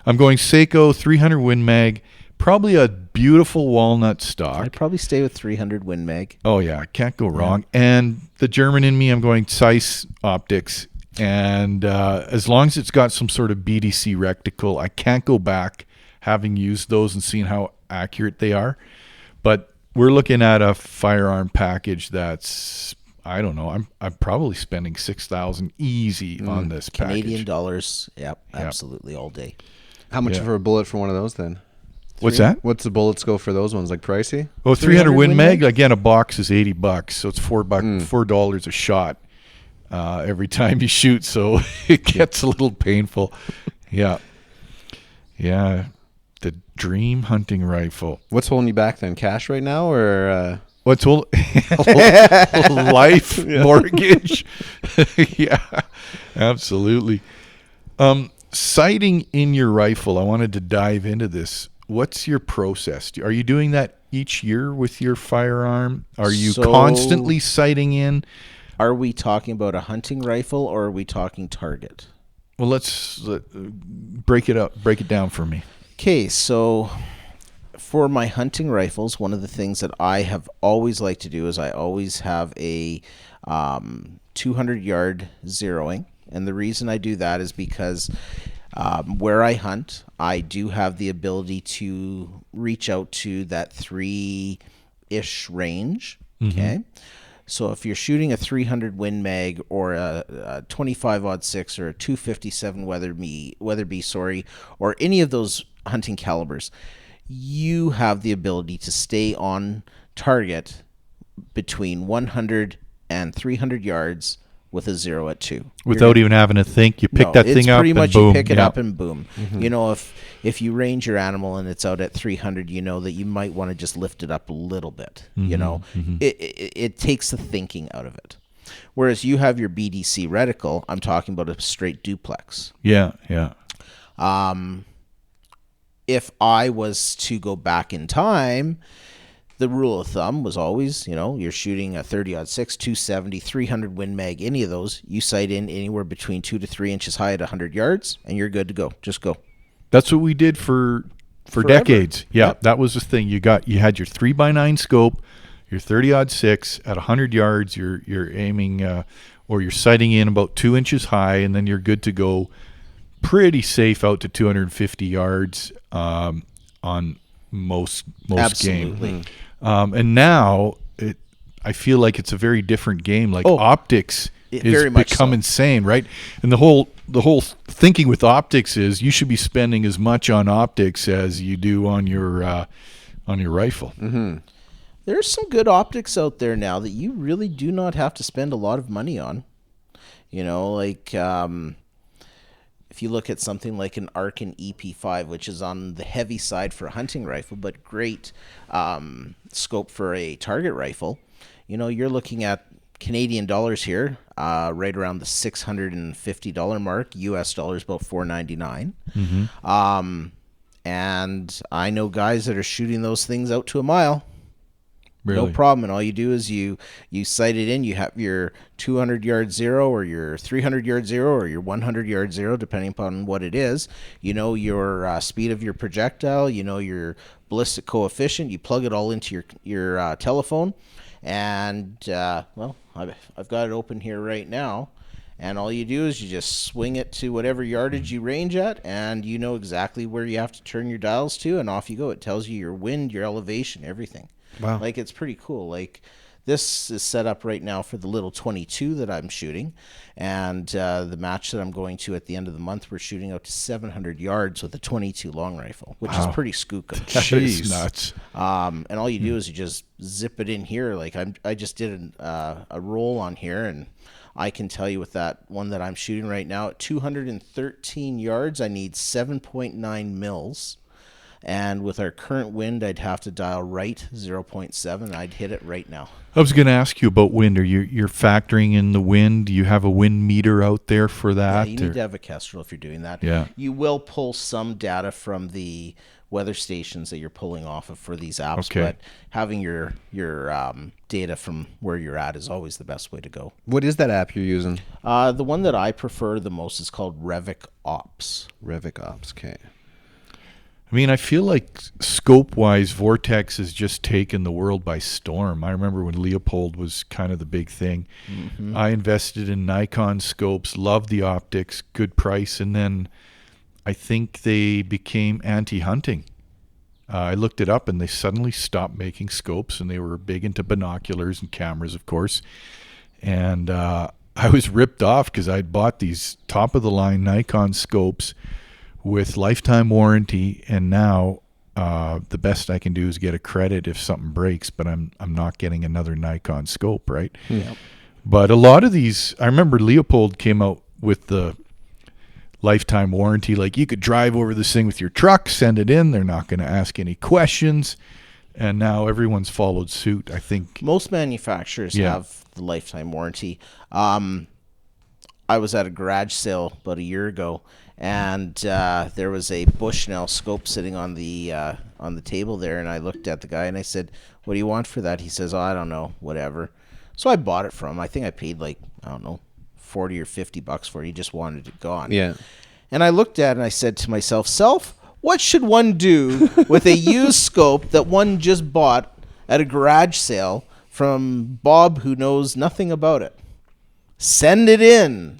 I'm going Seiko 300 Win Mag, probably a beautiful walnut stock. I'd probably stay with 300 Win Mag. Oh, yeah. Can't go wrong. And the German in me, I'm going Zeiss Optics. And as long as it's got some sort of BDC reticle, I can't go back having used those and seen how accurate they are. But we're looking at a firearm package that's, I don't know, I'm probably spending $6,000 easy on this Canadian package. dollars. Yep, absolutely, all day. How much for a bullet for one of those then? What's that? What's the bullets go for those ones? Like pricey? Oh, 300 Win Mag. Again, a box is $80, so it's $4 a shot. Every time you shoot, so it gets a little painful. Yeah. The dream hunting rifle. What's holding you back then? Cash right now, or what's life, mortgage? Yeah, absolutely. Sighting in your rifle. I wanted to dive into this. What's your process? Are you doing that each year with your firearm? Are you constantly sighting in? Are we talking about a hunting rifle or are we talking target? Well, let's break it up. Break it down for me. Okay, so for my hunting rifles, one of the things that I have always liked to do is I always have a 200-yard zeroing. And the reason I do that is because where I hunt, I do have the ability to reach out to that 3-ish range. Okay. So if you're shooting a 300 Win Mag or a 25-06 or a 257 Weatherby, or any of those hunting calibers, you have the ability to stay on target between 100 and 300 yards with a 0 at 2. Without even having to think, you pick that thing up pretty and much boom. You pick it up and boom. You know, if you range your animal and it's out at 300, you know that you might want to just lift it up a little bit. You know, it takes the thinking out of it. Whereas you have your BDC reticle, I'm talking about a straight duplex. Yeah. If I was to go back in time, the rule of thumb was always, you know, you're shooting a 30-06, 270, 300 Win Mag, any of those, you sight in anywhere between 2 to 3 inches high at 100 yards, and you're good to go. Just go. That's what we did for decades. Yeah, yep. That was the thing. You had your 3x9 scope, your 30-06 at 100 yards. You're aiming or you're sighting in about 2 inches high, and then you're good to go. Pretty safe out to 250 yards on most game. And now I feel like it's a very different game. Like Oh, optics very is much become so. insane, right? And the whole thinking with optics is you should be spending as much on optics as you do on your rifle. Mm-hmm. There's some good optics out there now that you really do not have to spend a lot of money on. You know, like if you look at something like an Arkin EP5, which is on the heavy side for a hunting rifle, but great scope for a target rifle, you know, you're looking at Canadian dollars here, right around the $650 mark. US dollars about $499. And I know guys that are shooting those things out to a mile. Really? No problem. And all you do is you sight it in. You have your 200 yard zero or your 300 yard zero or your 100 yard zero, depending upon what it is. You know your speed of your projectile. You know your ballistic coefficient. You plug it all into your telephone. And, well, I've got it open here right now. And all you do is you just swing it to whatever yardage you range at, and you know exactly where you have to turn your dials to, and off you go. It tells you your wind, your elevation, everything. Wow. Like, it's pretty cool. Like, this is set up right now for the little 22 that I'm shooting, and the match that I'm going to at the end of the month, we're shooting out to 700 yards with a 22 long rifle, which is pretty skookum. That is Jeez. nuts. And all you do is you just zip it in here. Like I just did a roll on here, and I can tell you with that one that I'm shooting right now at 213 yards, I need 7.9 mils. And with our current wind, I'd have to dial right 0.7. I'd hit it right now. I was going to ask you about wind. Are you're factoring in the wind? Do you have a wind meter out there for Yeah, that? you need to have a Kestrel if you're doing that. Yeah. You will pull some data from the weather stations that you're pulling off of for these apps, Okay. but having your data from where you're at is always the best way to go. What is that app you're using? The one that I prefer the most is called Revic Ops. Revic Ops. Okay. I mean, I feel like scope-wise, Vortex has just taken the world by storm. I remember when Leopold was kind of the big thing. Mm-hmm. I invested in Nikon scopes, loved the optics, good price, and then I think they became anti-hunting. I looked it up, and they suddenly stopped making scopes, and they were big into binoculars and cameras, of course. And I was ripped off because I'd bought these top-of-the-line Nikon scopes with lifetime warranty, and now the best I can do is get a credit if something breaks, but I'm not getting another Nikon scope, right? Yep. But a lot of these, I remember Leopold came out with the lifetime warranty, like you could drive over this thing with your truck, send it in, they're not going to ask any questions, and now everyone's followed suit, I think. Most manufacturers have the lifetime warranty. I was at a garage sale about a year ago, and there was a Bushnell scope sitting on the table there, and I looked at the guy and I said, "What do you want for that?" He says, "Oh, I don't know, whatever." So I bought it from him. I think I paid like, I don't know, $40 or $50 for it. He just wanted it gone. Yeah. And I looked at it and I said to myself, what should one do with a used scope that one just bought at a garage sale from Bob who knows nothing about it? Send it in.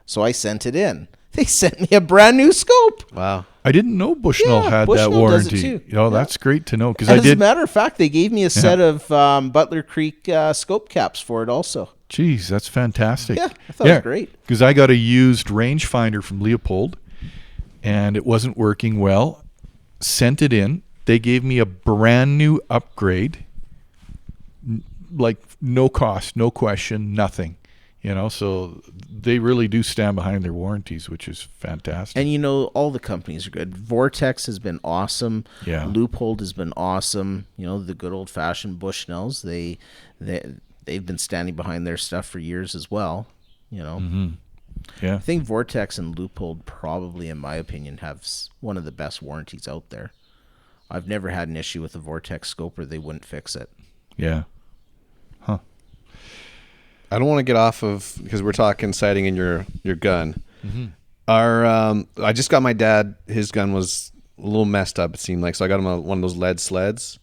So I sent it in. They sent me a brand new scope. Wow. I didn't know Bushnell Yeah, had Bushnell that does it warranty. too. You know, Yeah. that's great to know, because I As a did. matter of fact, they gave me a set of Butler Creek scope caps for it also. Geez, that's fantastic. Yeah, I thought it was great. Because I got a used rangefinder from Leopold, and it wasn't working well. Sent it in. They gave me a brand new upgrade, like no cost, no question, nothing. You know, so they really do stand behind their warranties, which is fantastic. And you know, all the companies are good. Vortex has been awesome. Yeah. Loophole has been awesome. You know, the good old fashioned Bushnells. They've been standing behind their stuff for years as well. You know, Yeah. I think Vortex and Loophole probably, in my opinion, have one of the best warranties out there. I've never had an issue with a Vortex scope where they wouldn't fix it. Yeah. Huh. I don't want to get off of, because we're talking sighting in your gun. I just got my dad, his gun was a little messed up, it seemed like, so I got him one of those lead sleds.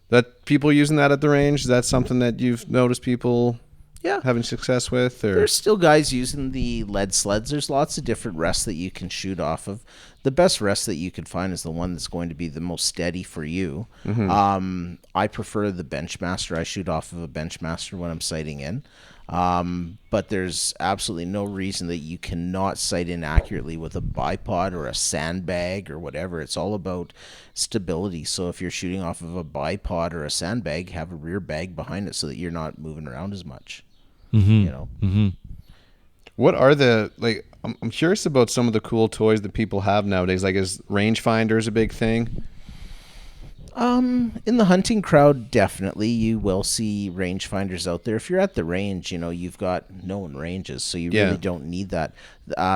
That people using that at the range, is that something that you've noticed people Yeah. having success with? Or There's still guys using the lead sleds. There's lots of different rests that you can shoot off of. The best rest that you can find is the one that's going to be the most steady for you. I prefer the Benchmaster. I shoot off of a Benchmaster when I'm sighting in. But there's absolutely no reason that you cannot sight in accurately with a bipod or a sandbag or whatever. It's all about stability. So if you're shooting off of a bipod or a sandbag, have a rear bag behind it so that you're not moving around as much. You know. what are the, like, I'm curious about some of the cool toys that people have nowadays. Like, is rangefinders a big thing? In the hunting crowd, definitely you will see rangefinders out there. If you're at the range, you know, you've got known ranges, so you really don't need that.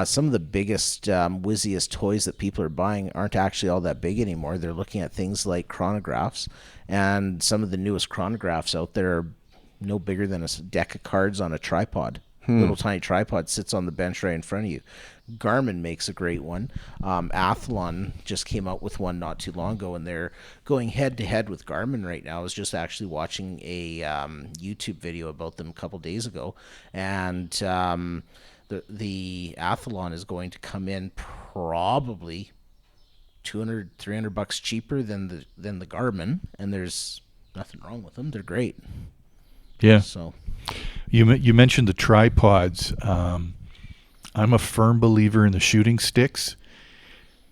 Some of the biggest, whizziest toys that people are buying aren't actually all that big anymore. They're looking at things like chronographs, and some of the newest chronographs out there are no bigger than a deck of cards on a tripod. Little tiny tripod sits on the bench right in front of you. Garmin makes a great one. Athlon just came out with one not too long ago, and they're going head to head with Garmin right now. I was just actually watching a YouTube video about them a couple days ago, and the Athlon is going to come in probably $200-$300 cheaper than the Garmin, and there's nothing wrong with them. They're great. Yeah. So You mentioned the tripods. I'm a firm believer in the shooting sticks,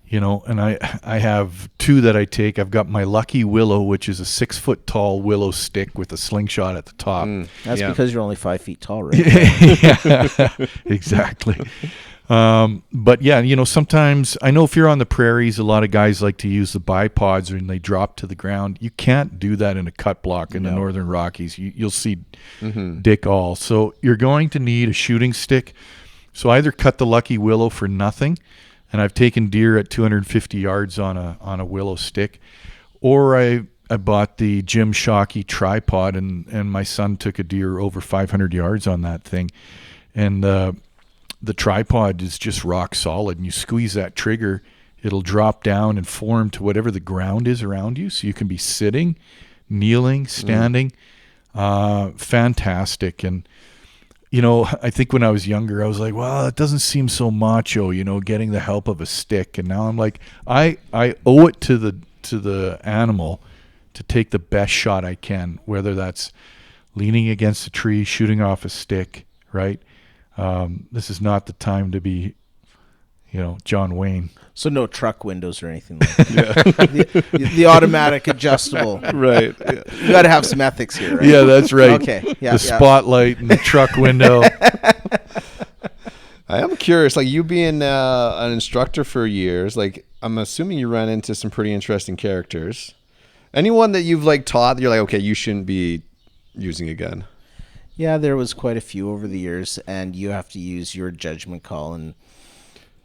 you know, and I have two that I take. I've got my Lucky Willow, which is a 6-foot tall willow stick with a slingshot at the top. that's because you're only 5 feet tall, right? Yeah, exactly. But yeah, you know, sometimes I know if you're on the prairies, a lot of guys like to use the bipods when they drop to the ground. You can't do that in a cut block in the Northern Rockies. You'll see dick all. So you're going to need a shooting stick. So either cut the Lucky Willow for nothing, and I've taken deer at 250 yards on a willow stick, or I bought the Jim Shockey tripod, and my son took a deer over 500 yards on that thing, and the tripod is just rock solid, and you squeeze that trigger, it'll drop down and form to whatever the ground is around you, so you can be sitting, kneeling, standing. Fantastic. And you know, I think when I was younger, I was like, well, it doesn't seem so macho, you know, getting the help of a stick. And now I'm like, I owe it to the animal to take the best shot I can, whether that's leaning against a tree, shooting off a stick, right? This is not the time to be, you know, John Wayne. So no truck windows or anything like that. The automatic adjustable. Right. You got to have some ethics here, right? Yeah, that's right. Okay. Yeah, the spotlight and the truck window. I am curious, like, you being an instructor for years, like, I'm assuming you ran into some pretty interesting characters. Anyone that you've, like, taught that you're like, okay, you shouldn't be using a gun? Yeah, there was quite a few over the years, and you have to use your judgment call, and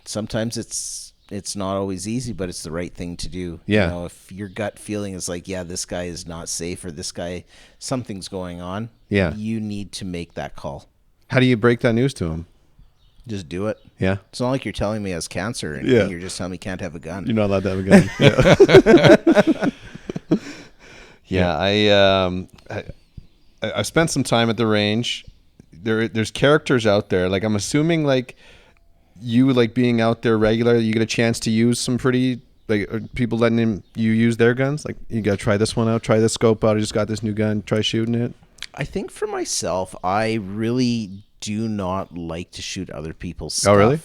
sometimes it's not always easy, but it's the right thing to do. Yeah. You know, if your gut feeling is like, yeah, this guy is not safe, or this guy, something's going on, you need to make that call. How do you break that news to him? Just do it. Yeah. It's not like you're telling me he has cancer, and you're just telling me he can't have a gun. You're not allowed to have a gun. Yeah. I spent some time at the range. There's characters out there. Like, I'm assuming, like, you, like, being out there regular, you get a chance to use some pretty, like, people letting you use their guns. Like, you got to try this one out, try this scope out. I just got this new gun, try shooting it. I think for myself, I really do not like to shoot other people's stuff. Oh, really?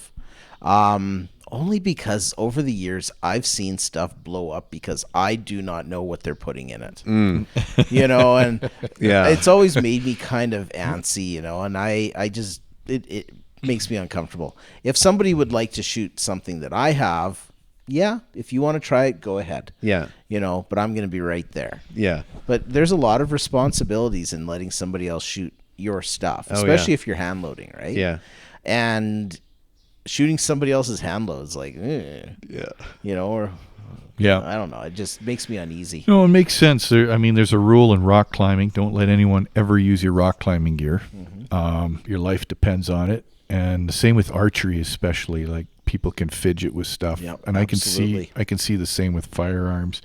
Only because over the years I've seen stuff blow up because I do not know what they're putting in it. You know, and it's always made me kind of antsy, you know, and I just it makes me uncomfortable. If somebody would like to shoot something that I have, if you want to try it, go ahead. Yeah. You know, but I'm going to be right there. Yeah. But there's a lot of responsibilities in letting somebody else shoot your stuff, especially if you're hand loading, right? Yeah. And shooting somebody else's hand loads, like, you know, or I don't know. It just makes me uneasy. No, it makes sense. There's a rule in rock climbing: don't let anyone ever use your rock climbing gear. Your life depends on it, and the same with archery, especially. Like, people can fidget with stuff, and I can see the same with firearms.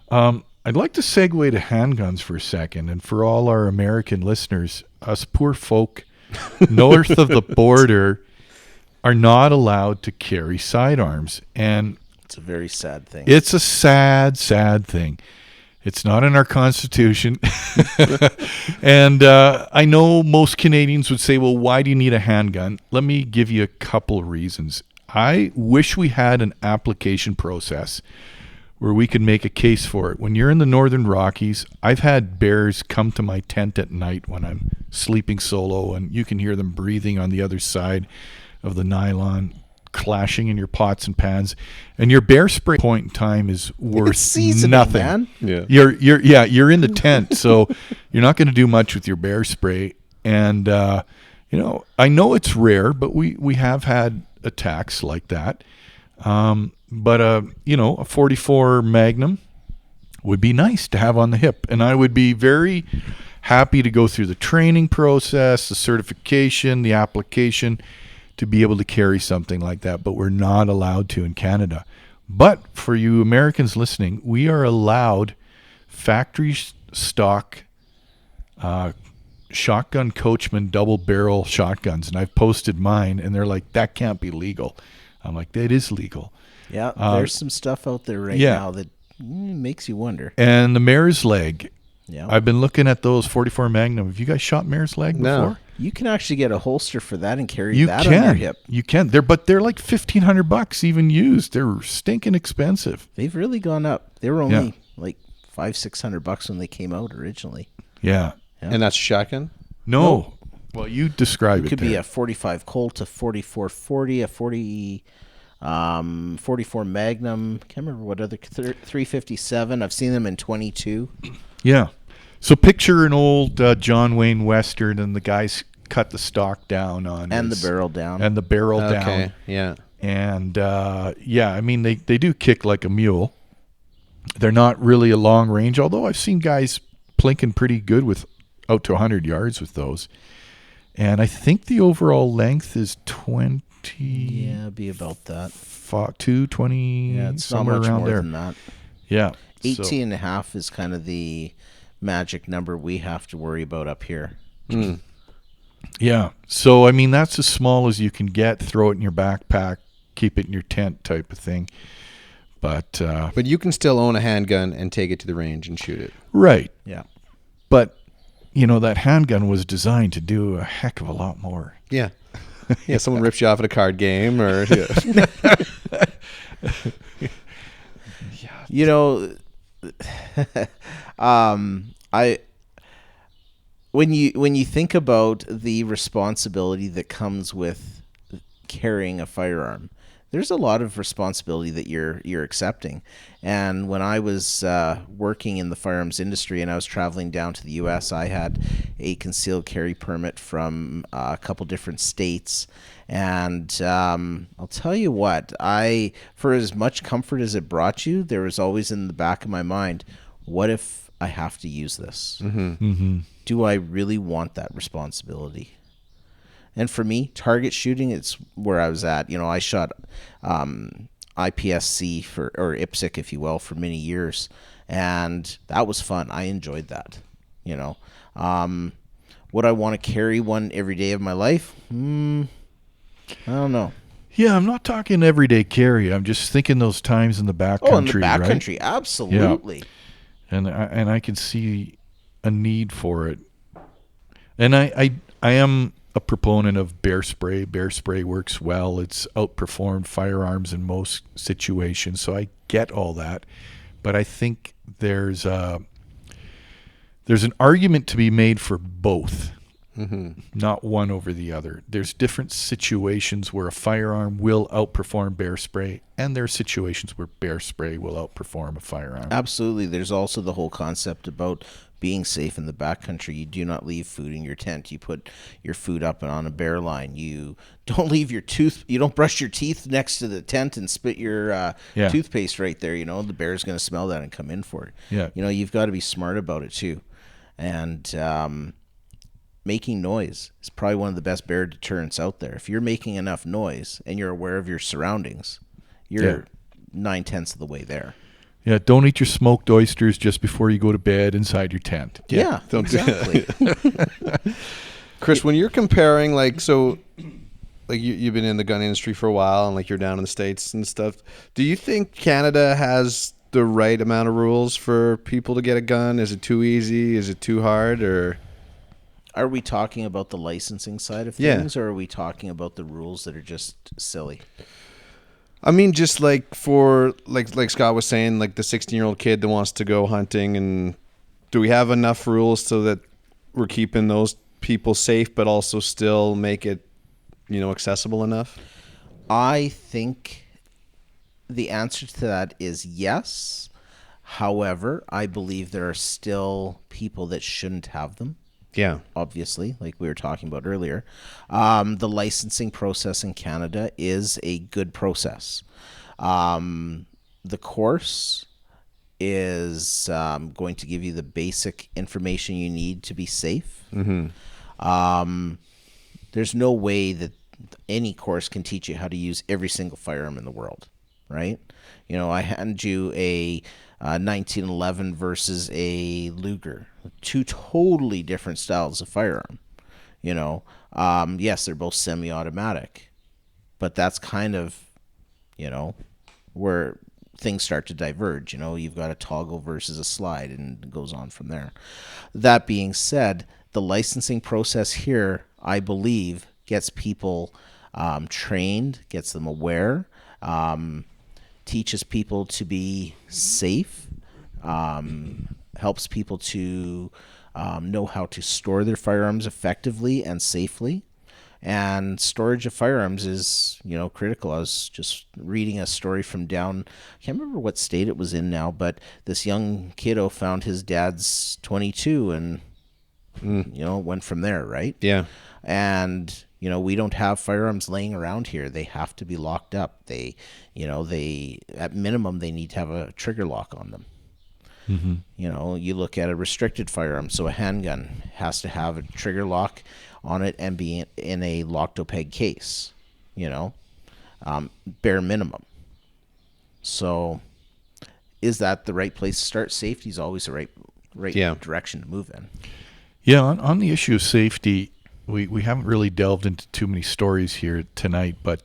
I'd like to segue to handguns for a second, and for all our American listeners, us poor folk north of the border are not allowed to carry sidearms. And It's a very sad thing. it's a sad, sad thing. It's not in our Constitution. And I know most Canadians would say, well, why do you need a handgun? Let me give you a couple of reasons. I wish we had an application process where we could make a case for it. When you're in the Northern Rockies, I've had bears come to my tent at night when I'm sleeping solo, and you can hear them breathing on the other side of the nylon, clashing in your pots and pans, and your bear spray point in time is worth seasoning, nothing. man. Yeah. You're in the tent, so you're not going to do much with your bear spray. And I know it's rare, but we have had attacks like that. But a 44 Magnum would be nice to have on the hip, and I would be very happy to go through the training process, the certification, the application, to be able to carry something like that, but we're not allowed to in Canada. But for you Americans listening, we are allowed factory stock shotgun Coachman double barrel shotguns, and I've posted mine, and they're like, that can't be legal. I'm like, that is legal. Yeah, there's some stuff out there right now that makes you wonder. And the mare's leg. Yeah, I've been looking at those 44 Magnum. Have you guys shot mare's leg before? No. you can actually get a holster for that and carry You that can. on your hip. You can. They're like $1,500 even used. They're stinking expensive. They've really gone up. They were only Yeah. like $500-$600 when they came out originally. Yeah. And that's shotgun? No. Well, you describe it. It could there. be a 45 Colt, a 4440, a 44 Magnum. Can't remember what other 357. I've seen them in 22. Yeah. So picture an old John Wayne Western, and the guys cut the stock down on And his- the barrel down. and the barrel Okay. down. Yeah. And I mean they do kick like a mule. They're not really a long range, although I've seen guys plinking pretty good with out to 100 yards with those. And I think the overall length is 20. Yeah, it'd be about that. 220. Yeah, it's not somewhere much around more there. than that. Yeah. 18 and a half is kind of the magic number we have to worry about up here. Yeah. So, I mean, that's as small as you can get. Throw it in your backpack, keep it in your tent type of thing. But But you can still own a handgun and take it to the range and shoot it. right. Yeah. But, that handgun was designed to do a heck of a lot more. Yeah. Yeah, someone rips you off at a card game or You know, when you think about the responsibility that comes with carrying a firearm, there's a lot of responsibility that you're accepting. And when I was working in the firearms industry and I was traveling down to the U.S., I had a concealed carry permit from a couple different states. And I'll tell you what, for as much comfort as it brought you, there was always in the back of my mind, what if I have to use this? Mm-hmm. Do I really want that responsibility? And for me, target shooting, it's where I was at. I shot IPSC or IPSC, if you will, for many years. And that was fun. I enjoyed that. Would I want to carry one every day of my life? I don't know. Yeah, I'm not talking everyday carry. I'm just thinking those times in the backcountry. Oh, in the right? backcountry, absolutely. And I can see a need for it. And I am a proponent of bear spray. Bear spray works well. It's outperformed firearms in most situations, so I get all that. But I think there's an argument to be made for both, not one over the other. There's different situations where a firearm will outperform bear spray, and there are situations where bear spray will outperform a firearm. Absolutely. There's also the whole concept about being safe in the backcountry. You do not leave food in your tent. You put your food up and on a bear line. You don't leave your you don't brush your teeth next to the tent and spit your toothpaste right there. The bear's going to smell that and come in for it. Yeah. You've got to be smart about it too. And making noise is probably one of the best bear deterrents out there. If you're making enough noise and you're aware of your surroundings, you're 9/10 of the way there. Yeah, don't eat your smoked oysters just before you go to bed inside your tent. Yeah, don't do exactly. Chris, when you're comparing, you've been in the gun industry for a while, and like you're down in the States and stuff. Do you think Canada has the right amount of rules for people to get a gun? Is it too easy? Is it too hard? Or Are we talking about the licensing side of Yeah. things, or are we talking about the rules that are just silly? I mean, just like for like Scott was saying, like the 16-year-old kid that wants to go hunting, and do we have enough rules so that we're keeping those people safe, but also still make it, accessible enough? I think the answer to that is yes. However, I believe there are still people that shouldn't have them. Yeah. Obviously, like we were talking about earlier. The licensing process in Canada is a good process. The course is going to give you the basic information you need to be safe. There's no way that any course can teach you how to use every single firearm in the world, right? I hand you a 1911 versus a Luger, two totally different styles of firearm. Yes, they're both semi-automatic, but that's kind of, where things start to diverge. You've got a toggle versus a slide, and it goes on from there. That being said, the licensing process here, I believe, gets people trained, gets them aware, teaches people to be safe, helps people to know how to store their firearms effectively and safely. And storage of firearms is, critical. I was just reading a story from down, I can't remember what state it was in now, but this young kiddo found his dad's 22 and, went from there, right? Yeah. And, we don't have firearms laying around here. They have to be locked up. They at minimum, they need to have a trigger lock on them. You look at a restricted firearm, so a handgun has to have a trigger lock on it and be in a locked opeg case, bare minimum. So is that the right place to start? Safety is always the right direction to move in. Yeah, on the issue of safety, we haven't really delved into too many stories here tonight, but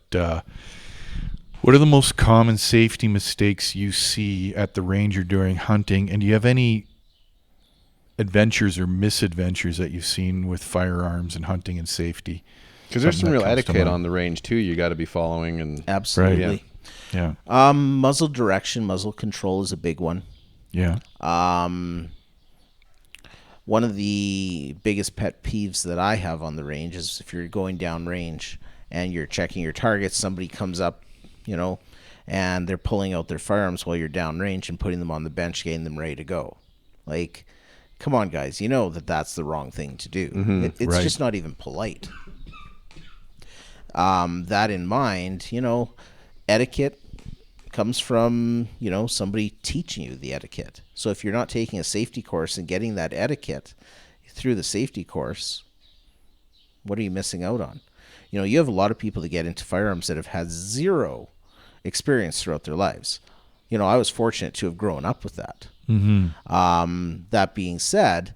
what are the most common safety mistakes you see at the range or during hunting? And do you have any adventures or misadventures that you've seen with firearms and hunting and safety? Because there's some Something real that comes to etiquette mind. on the range too. You got to be following and Absolutely. Yeah. Muzzle direction, muzzle control is a big one. Yeah. One of the biggest pet peeves that I have on the range is if you're going down range and you're checking your targets, somebody comes up, and they're pulling out their firearms while you're down range and putting them on the bench, getting them ready to go. Like, come on, guys, that's the wrong thing to do. It's Right. just not even polite. That in mind, etiquette comes from, somebody teaching you the etiquette. So if you're not taking a safety course and getting that etiquette through the safety course, what are you missing out on? You have a lot of people that get into firearms that have had zero experience throughout their lives. I was fortunate to have grown up with that. That being said,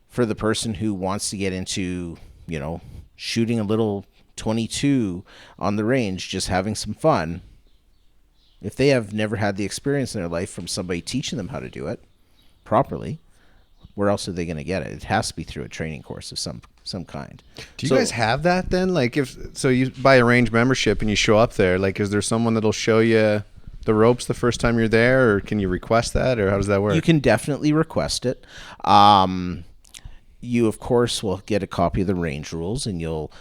for the person who wants to get into, shooting a little 22 on the range, just having some fun, if they have never had the experience in their life from somebody teaching them how to do it properly, where else are they going to get it? It has to be through a training course of some kind. Do you guys have that then? Like so you buy a range membership and you show up there, like is there someone that'll show you the ropes the first time you're there, or can you request that, or how does that work? You can definitely request it. You, of course, will get a copy of the range rules, and you'll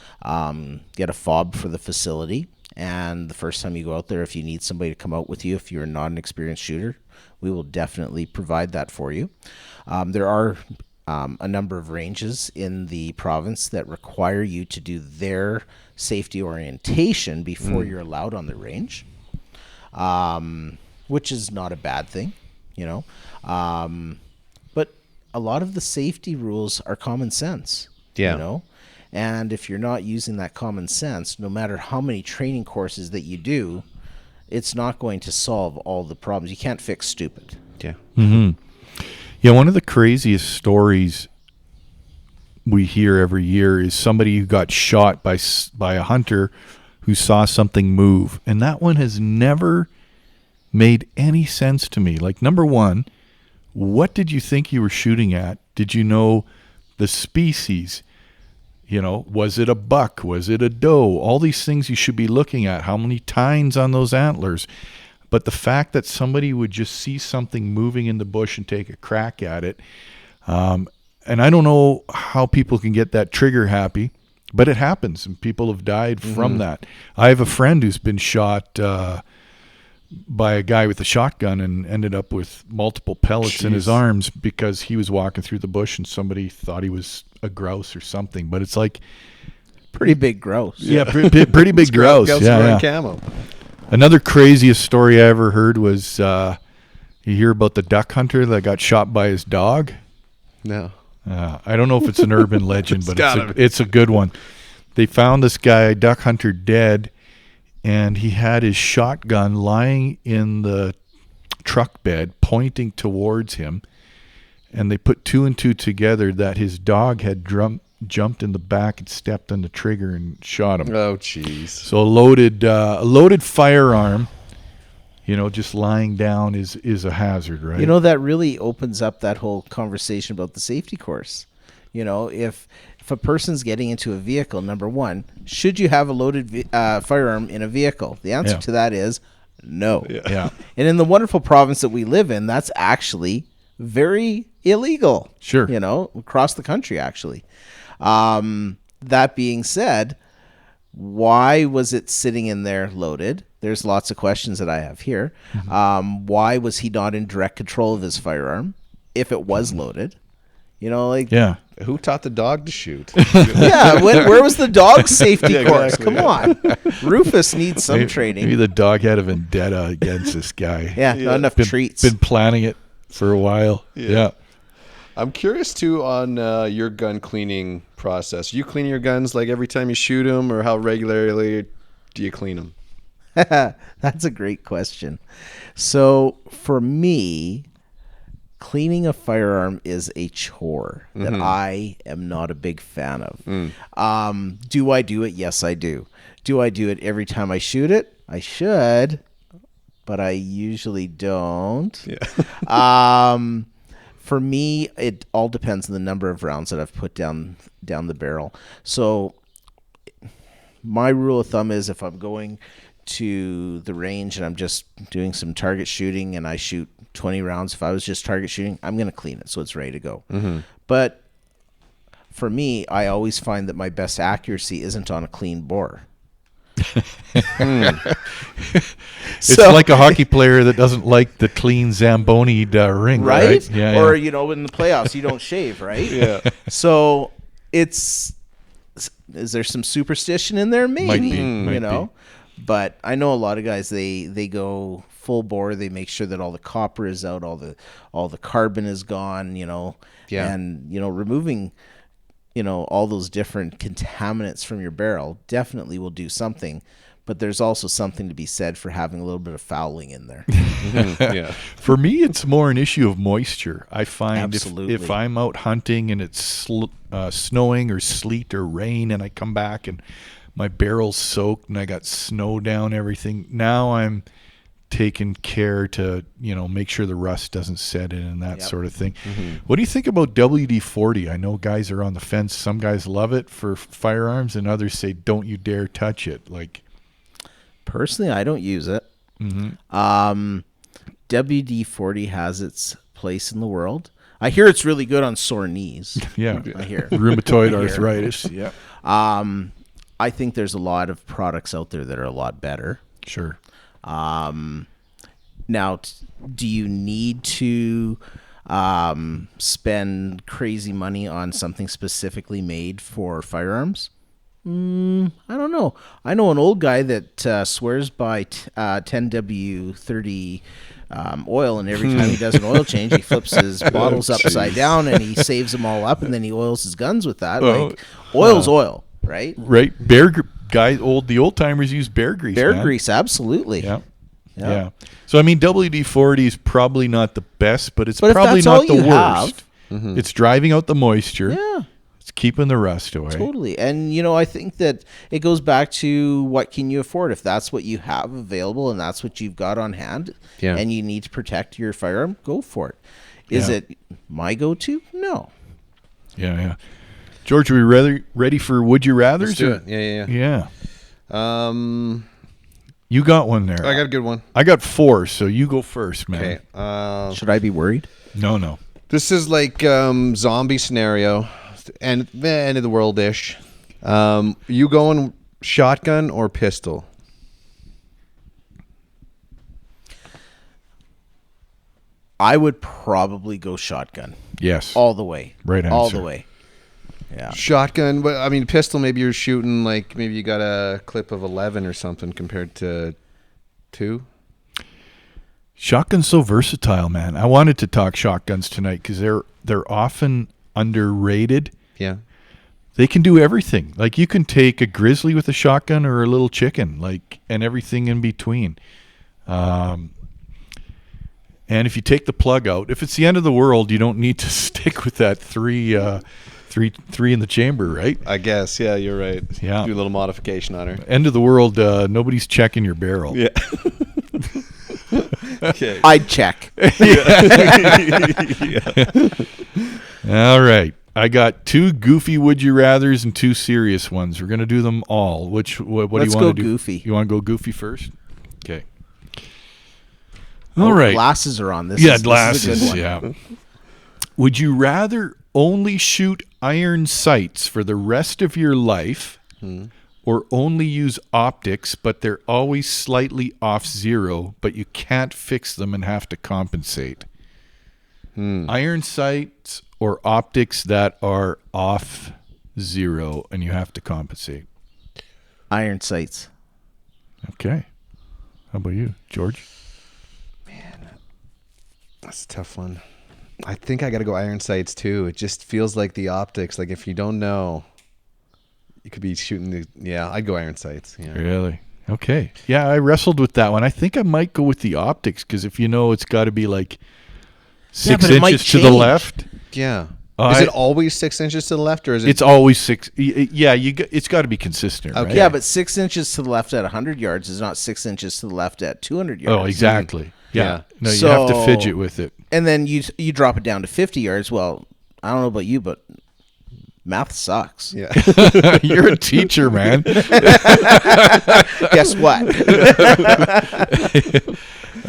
get a fob for the facility. And the first time you go out there, if you need somebody to come out with you, if you're not an experienced shooter, we will definitely provide that for you. There are a number of ranges in the province that require you to do their safety orientation before you're allowed on the range, which is not a bad thing, but a lot of the safety rules are common sense, and if you're not using that common sense, no matter how many training courses that you do, it's not going to solve all the problems. You can't fix stupid. Yeah. Yeah, one of the craziest stories we hear every year is somebody who got shot by a hunter who saw something move. And that one has never made any sense to me. Like, number one, what did you think you were shooting at? Did you know the species? You know, was it a buck? Was it a doe? All these things you should be looking at. How many tines on those antlers? But the fact that somebody would just see something moving in the bush and take a crack at it, and I don't know how people can get that trigger happy, but it happens, and people have died from that. I have a friend who's been shot by a guy with a shotgun and ended up with multiple pellets in his arms because he was walking through the bush and somebody thought he was a grouse or something. But it's like pretty big grouse. Yeah, pretty big grouse. Yeah. Camo. Another craziest story I ever heard was you hear about the duck hunter that got shot by his dog. No. I don't know if it's an urban legend, but it's a good one. They found this guy, duck hunter, dead, and he had his shotgun lying in the truck bed pointing towards him, and they put two and two together that his dog had jumped in the back and stepped on the trigger and shot him. Oh, jeez. So a loaded firearm, just lying down is a hazard, right? That really opens up that whole conversation about the safety course. If a person's getting into a vehicle, number one, should you have a loaded firearm in a vehicle? The answer to that is no. Yeah. And in the wonderful province that we live in, that's actually very illegal. Sure. Across the country, actually. That being said, why was it sitting in there loaded? There's lots of questions that I have here. Why was he not in direct control of his firearm if it was loaded? Who taught the dog to shoot? Where was the dog safety course? Come on. Rufus needs some training. Maybe the dog had a vendetta against this guy. Not enough treats. Been planning it for a while. Yeah. I'm curious, too, on your gun cleaning process. You clean your guns like every time you shoot them, or how regularly do you clean them? That's a great question. So for me, cleaning a firearm is a chore that I am not a big fan of. Do I do it? Yes, I do. Do I do it every time I shoot it? I should, but I usually don't. Yeah. For me, it all depends on the number of rounds that I've put down the barrel. So my rule of thumb is if I'm going to the range and I'm just doing some target shooting and I shoot 20 rounds, if I was just target shooting, I'm going to clean it so it's ready to go. But for me, I always find that my best accuracy isn't on a clean bore. It's like a hockey player that doesn't like the clean Zamboni ring, right? Yeah, or in the playoffs you don't shave, right? Yeah. So is there some superstition in there? Maybe. Might be. But I know a lot of guys they go full bore. They make sure that all the copper is out, all the carbon is gone. And removing all those different contaminants from your barrel definitely will do something, but there's also something to be said for having a little bit of fouling in there. Yeah. For me, it's more an issue of moisture. I find Absolutely. if I'm out hunting and it's snowing or sleet or rain and I come back and my barrel's soaked and I got snow down everything, now I'm taking care to make sure the rust doesn't set in and that sort of thing. What do you think about WD-40? I know guys are on the fence. Some guys love it for firearms and others say don't you dare touch it. Like, personally, I don't use it. WD-40 has its place in the world. I hear it's really good on sore knees. Yeah. I hear rheumatoid arthritis. Yeah. I think there's a lot of products out there that are a lot better. Sure. Now, do you need to spend crazy money on something specifically made for firearms? I don't know. I know an old guy that swears by 10W30 oil, and every time he does an oil change, he flips his bottles upside down and he saves them all up, and then he oils his guns with that. Oil's oil, right? Right. The old timers use bear grease. Grease, absolutely. Yeah. So WD-40 is probably not the best, but it's if probably that's not all the you worst. have, It's driving out the moisture. Yeah. It's keeping the rust away. Totally. And, I think that it goes back to what can you afford? If that's what you have available and that's what you've got on hand and you need to protect your firearm, go for it. Is it my go-to? No. Yeah. George, are we ready for Would You Rathers? Let's do it. Yeah. You got one there. I got a good one. I got 4, so you go first, man. Okay. Should I be worried? No. This is like zombie scenario and the end of the world-ish. You going shotgun or pistol? I would probably go shotgun. Yes. All the way. Right answer. All the way. Yeah. Shotgun, but I mean pistol, maybe you're shooting like maybe you got a clip of 11 or something compared to 2. Shotgun's so versatile, man. I wanted to talk shotguns tonight because they're often underrated. Yeah. They can do everything. Like you can take a grizzly with a shotgun or a little chicken, and everything in between. And if you take the plug out, if it's the end of the world, you don't need to stick with that three in the chamber, right? I guess. Yeah, you're right. Yeah. Do a little modification on her. End of the world, nobody's checking your barrel. Yeah. Okay. I'd check. All right. I got 2 goofy would you rathers and 2 serious ones. We're going to do them all. What do you want to do? Let's go goofy. You want to go goofy first? Okay. All right. Glasses are on. This is a glasses. good one. Yeah. Would you rather only shoot iron sights for the rest of your life or only use optics, but they're always slightly off zero, but you can't fix them and have to compensate? Iron sights or optics that are off zero and you have to compensate? Iron sights. Okay. How about you, George? That's a tough one. I think I got to go iron sights too. It just feels like the optics. Like if you don't know, you could be shooting I'd go iron sights. Yeah. Really? Okay. Yeah, I wrestled with that one. I think I might go with the optics because if it's got to be like 6 but it might inches to the change. left. Yeah. Is it always 6 inches to the left, or is it? It's always 6. Yeah, it's got to be consistent, right? Okay. Yeah, but 6 inches to the left at 100 yards is not 6 inches to the left at 200 yards. Oh, exactly. Yeah. No, you So- have to fidget with it. And then you drop it down to 50 yards. Well, I don't know about you, but math sucks. Yeah. You're a teacher, man. Guess what?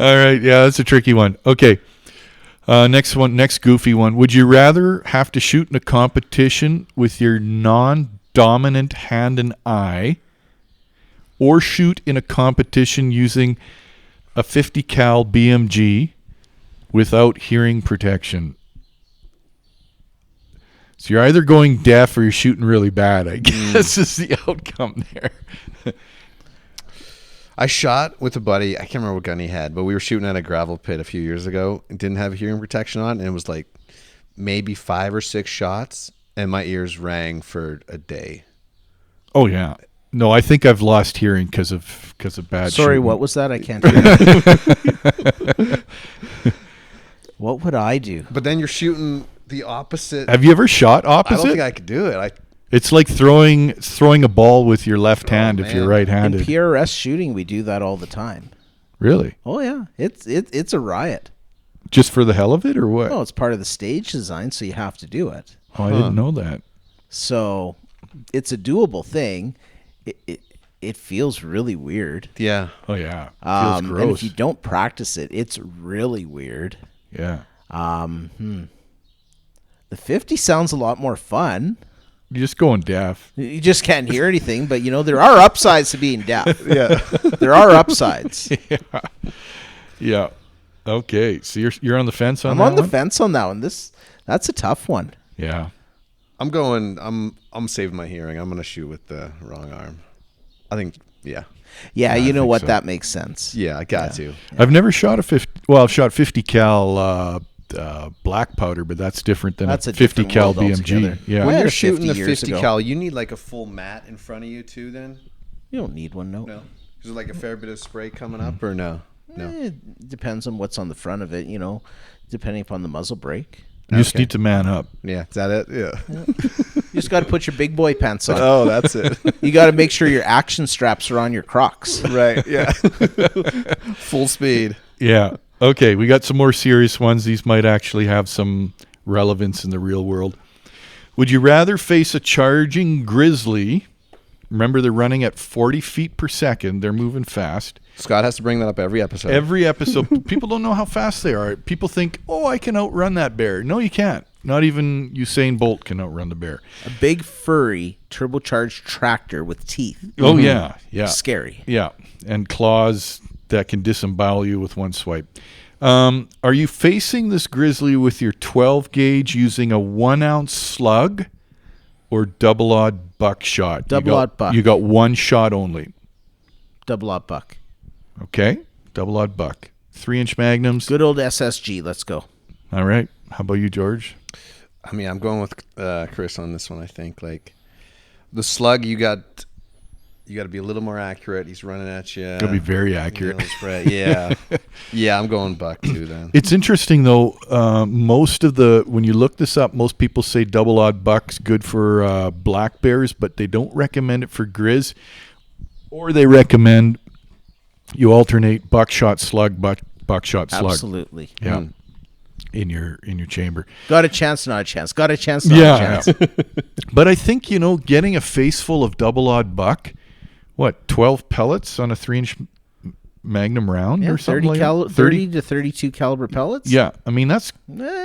All right. Yeah, that's a tricky one. Okay. Next goofy one. Would you rather have to shoot in a competition with your non-dominant hand and eye or shoot in a competition using a 50 cal BMG without hearing protection? So you're either going deaf or you're shooting really bad, I guess is the outcome there. I shot with a buddy. I can't remember what gun he had, but we were shooting at a gravel pit a few years ago and didn't have hearing protection on. And it was like maybe 5 or 6 shots and my ears rang for a day. Oh, yeah. No, I think I've lost hearing because of bad Sorry, shooting. what was that? I can't hear. What would I do? But then you're shooting the opposite. Have you ever shot I opposite? don't think I could do it. It's like throwing a ball with your left hand if man. you're In right-handed. PRS shooting, we do that all the time. Really? Oh yeah, it's a riot. Just for the hell of it or what? No, it's part of the stage design, so you have to do it. Oh, I didn't know that. So it's a doable thing. It feels really weird. Yeah. Oh, yeah. Feels And gross. if you don't practice it, it's really weird. Yeah. The 50 sounds a lot more fun. You're just going deaf. You just can't hear anything, but there are upsides to being deaf. Yeah. There are upsides. Yeah. Okay. So you're on the fence on I'm that on the one? fence on that one. That's a tough one. Yeah. I'm saving my hearing. I'm going to shoot with the wrong arm. I think, yeah. Yeah, I you know think what? so. That makes sense. Yeah, I got to. I've never shot a 50. Well, I've shot 50 cal black powder, but that's different than That's a a 50 different cal world BMG. altogether. Yeah. I When had you're a shooting 50 the years 50 ago. cal, you need like a full mat in front of you too then? You don't need one, no. No. Is there like a fair bit of spray coming up or no? No. It depends on what's on the front of it, depending upon the muzzle brake. You just Okay. need to man up. Yeah, is that it? Yeah. You just got to put your big boy pants on. Oh, that's it. You got to make sure your action straps are on your Crocs. Right. Yeah. Full speed. Yeah. Okay, we got some more serious ones. These might actually have some relevance in the real world. Would you rather face a charging grizzly? Remember, they're running at 40 feet per second. They're moving fast. Scott has to bring that up every episode. Every episode, people don't know how fast they are. People think, oh, I can outrun that bear. No, you can't. Not even Usain Bolt can outrun the bear. A big, furry, turbocharged tractor with teeth. Oh, yeah. Yeah. Scary. Yeah. And claws that can disembowel you with one swipe. Are you facing this grizzly with your 12 gauge using a 1 ounce slug or double odd buckshot? Double odd buck. You got one shot only. Double odd buck. Okay. Double odd buck. 3-inch magnums. Good old SSG. Let's go. All right. How about you, George? I mean, I'm going with Chris on this one. I think like the slug, you got to be a little more accurate. He's running at you. It'll be very accurate. Yeah, yeah. I'm going buck too then. It's interesting though. When you look this up, most people say double odd buck's good for black bears, but they don't recommend it for grizz, or they recommend you alternate buckshot slug, buckshot slug. Absolutely. Yeah. In your chamber. Got a chance, not a chance. Got a chance, not a chance. But I think, getting a face full of double odd buck, 12 pellets on a 3-inch magnum round or something 30 to 32 caliber pellets? Yeah. I mean, that's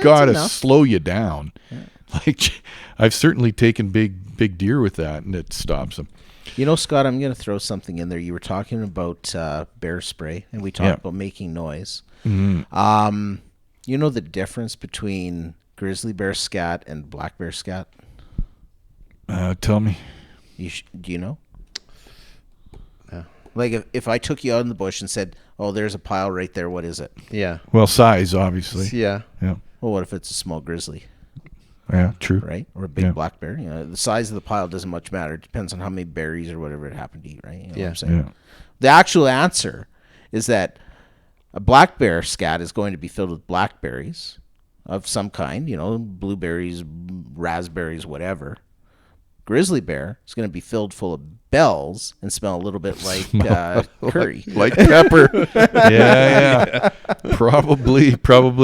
got to slow you down. Yeah. Like, I've certainly taken big deer with that, and it stops them. Scott, I'm going to throw something in there. You were talking about bear spray, and we talked about making noise. Mm-hmm. You know the difference between grizzly bear scat and black bear scat? Tell me. Do you know? Yeah. Like if I took you out in the bush and said, oh, there's a pile right there, what is it? Yeah. Well, size, obviously. Yeah. Yeah. Well, what if it's a small grizzly? Yeah, true. Right? Or a big black bear. The size of the pile doesn't much matter. It depends on how many berries or whatever it happened to eat, right? You know what I'm saying? Yeah. The actual answer is that a black bear scat is going to be filled with blackberries of some kind, blueberries, raspberries, whatever. Grizzly bear is going to be filled full of bells and smell a little bit like curry. Like pepper. Yeah. Probably.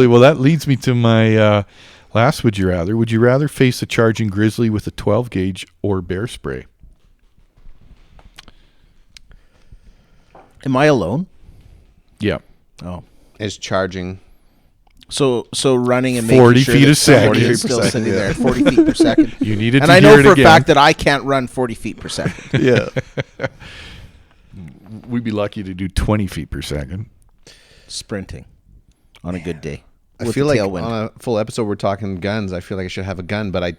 Well, that leads me to my last would you rather. Would you rather face a charging grizzly with a 12 gauge or bear spray? Am I alone? Yeah. Oh, Is charging. So running and 40 making sure feet that a second. somebody is still sitting there at 40 feet per second. You needed and to I hear know it for again. a fact that I can't run 40 feet per second. Yeah. We'd be lucky to do 20 feet per second. Sprinting on a good day. I feel like on a full episode we're talking guns. I feel like I should have a gun, but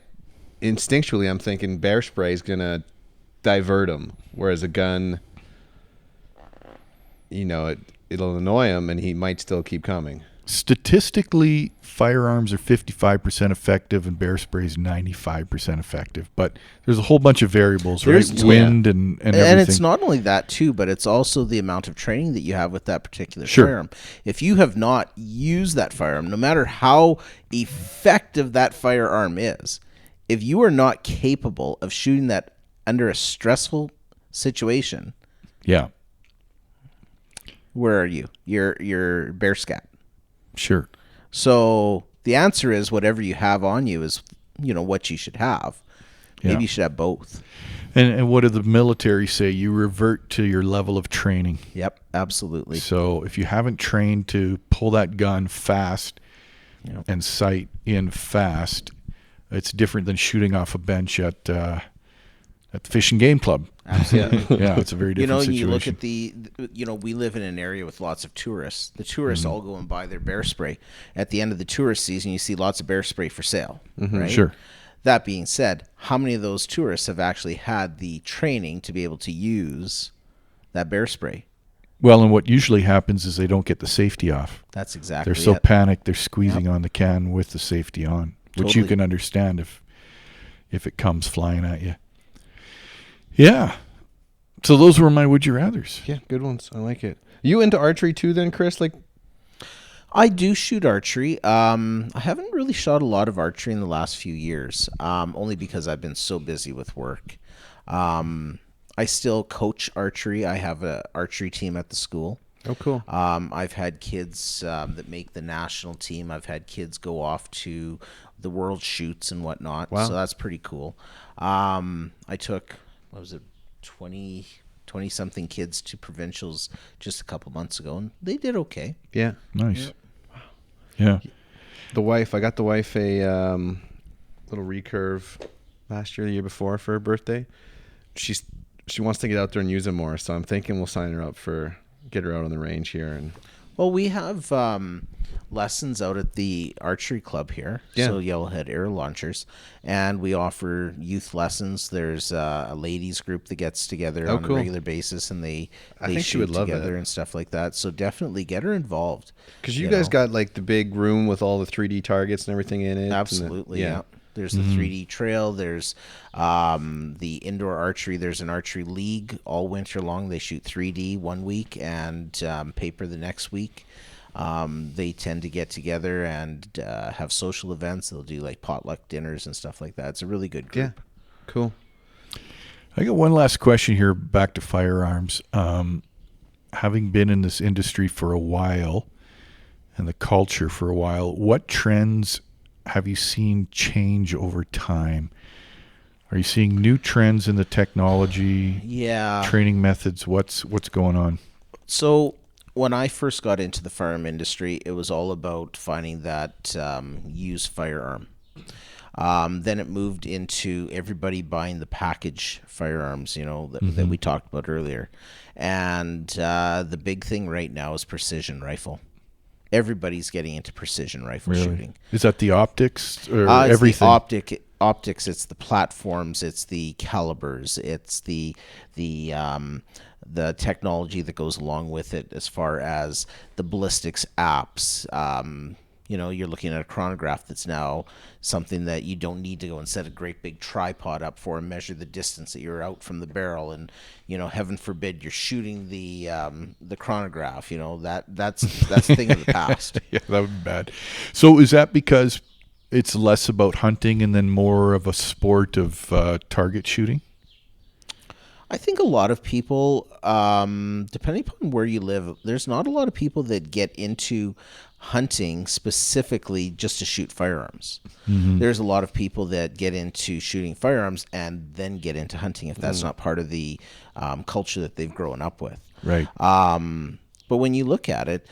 instinctually I'm thinking bear spray is gonna divert him, whereas a gun, it'll annoy him and he might still keep coming. Statistically, firearms are 55% effective and bear spray is 95% effective. But there's a whole bunch of variables, right? Wind and everything. And it's not only that, too, but it's also the amount of training that you have with that particular firearm. If you have not used that firearm, no matter how effective that firearm is, if you are not capable of shooting that under a stressful situation, where are you? You're bear scat. Sure. So the answer is whatever you have on you is, what you should have. Maybe you should have both. And what do the military say? You revert to your level of training. Yep, absolutely. So if you haven't trained to pull that gun fast and sight in fast, it's different than shooting off a bench at the Fish and Game Club. Absolutely. Yeah, it's a very different situation. You look at we live in an area with lots of tourists. The tourists all go and buy their bear spray. At the end of the tourist season, you see lots of bear spray for sale, right? Sure. That being said, how many of those tourists have actually had the training to be able to use that bear spray? Well, and what usually happens is they don't get the safety off. That's exactly They're so panicked, they're squeezing on the can with the safety on, which you can understand if it comes flying at you. Yeah. So those were my would you rathers. Yeah, good ones. I like it. You into archery too then, Chris? Like I do shoot archery. I haven't really shot a lot of archery in the last few years, only because I've been so busy with work. I still coach archery. I have an archery team at the school. Oh, cool. I've had kids that make the national team. I've had kids go off to the world shoots and whatnot. Wow. So that's pretty cool. I took, what was it, 20 something kids to provincials just a couple months ago, and they did okay. Yeah. Nice. Yeah. I got the wife a little recurve last year, the year before for her birthday. She wants to get out there and use it more, so I'm thinking we'll sign her up get her out on the range here. And Well, we have lessons out at the archery club here, Yeah. so Yellowhead Air Launchers, and we offer youth lessons. There's a ladies group that gets together on cool. a regular basis, and they think she shoot would love together that. and stuff like that. So definitely get her involved. because you guys got like the big room with all the 3D targets and everything in it. Absolutely, yeah. There's the 3D trail. There's the indoor archery. There's an archery league all winter long. They shoot 3D one week and paper the next week. They tend to get together and have social events. They'll do like potluck dinners and stuff like that. It's a really good Yeah. group. Cool. I got one last question here back to firearms. Having been in this industry for a while and the culture for a while, what trends have you seen change over time? Are you seeing new trends in the technology, Yeah. training methods? What's going on? So when I first got into the firearm industry, it was all about finding that used firearm. Then it moved into everybody buying the package firearms, that we talked about earlier. And the big thing right now is precision rifle. Everybody's getting into precision rifle shooting. Is that the optics or It's everything? the optics. It's the platforms. It's the calibers. It's the technology that goes along with it, as far as the ballistics apps. You're looking at a chronograph that's now something that you don't need to go and set a great big tripod up for and measure the distance that you're out from the barrel. And, heaven forbid you're shooting the chronograph, that's a thing of the past. Yeah, that would be bad. So is that because it's less about hunting and then more of a sport of target shooting? I think a lot of people, depending upon where you live, there's not a lot of people that get into hunting specifically just to shoot firearms. There's a lot of people that get into shooting firearms and then get into hunting if that's not part of the culture that they've grown up with. Right. But when you look at it,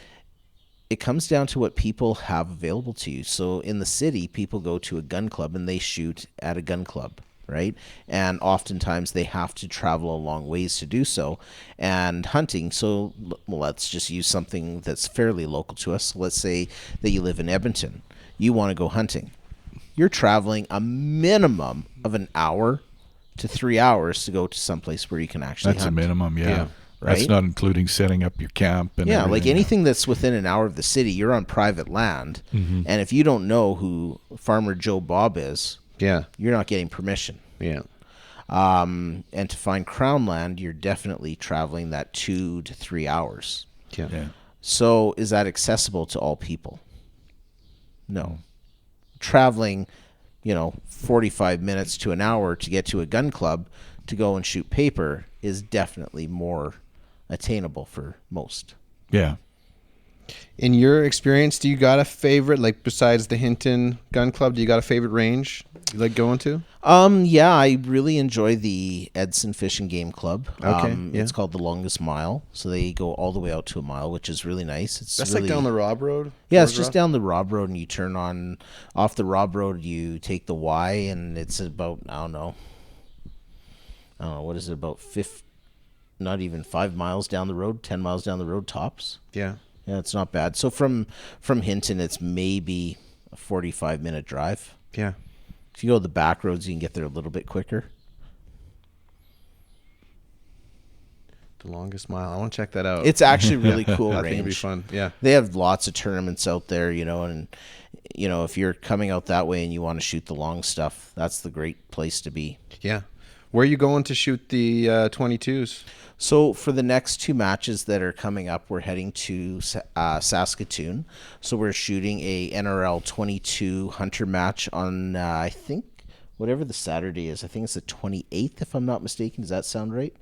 it comes down to what people have available to you. So in the city, people go to a gun club and they shoot at a gun club, right? And oftentimes they have to travel a long ways to do so. And hunting, so let's just use something that's fairly local to us. Let's say that you live in Edmonton. You want to go hunting. You're traveling a minimum of an hour to 3 hours to go to someplace where you can actually That's hunt. a minimum, yeah. Yeah. That's Right? not including setting up your camp. And Yeah, like everything. anything that's within an hour of the city, you're on private land. And if you don't know who Farmer Joe Bob is, Yeah. you're not getting permission. Yeah. And to find crown land, you're definitely traveling that 2 to 3 hours. Yeah. Yeah. So is that accessible to all people? No. Traveling, 45 minutes to an hour to get to a gun club to go and shoot paper is definitely more attainable for most. Yeah. In your experience, do you got a favorite, like besides the Hinton Gun Club, do you got a favorite range you like going to? Yeah, I really enjoy the Hinton Fish and Game Club. Okay, yeah. It's called the Longest Mile, so they go all the way out to a mile, which is really nice. It's That's really, like down the Rob Road? yeah, it's Towards just Rob? down the Rob Road, and you turn off the Rob Road, you take the Y, and it's about, I don't know, what is it, about not even 5 miles down the road, 10 miles down the road tops. Yeah. Yeah, it's not bad. So from Hinton, it's maybe a 45-minute drive. Yeah. If you go the back roads, you can get there a little bit quicker. The Longest Mile. I want to check that out. It's actually really cool I range. think it'd be fun. Yeah. They have lots of tournaments out there, and if you're coming out that way and you want to shoot the long stuff, that's the great place to be. Yeah. Where are you going to shoot the 22s? So for the next 2 matches that are coming up, we're heading to Saskatoon. So we're shooting a NRL 22 Hunter match on, I think, whatever the Saturday is. I think it's the 28th, if I'm not mistaken. Does that sound right?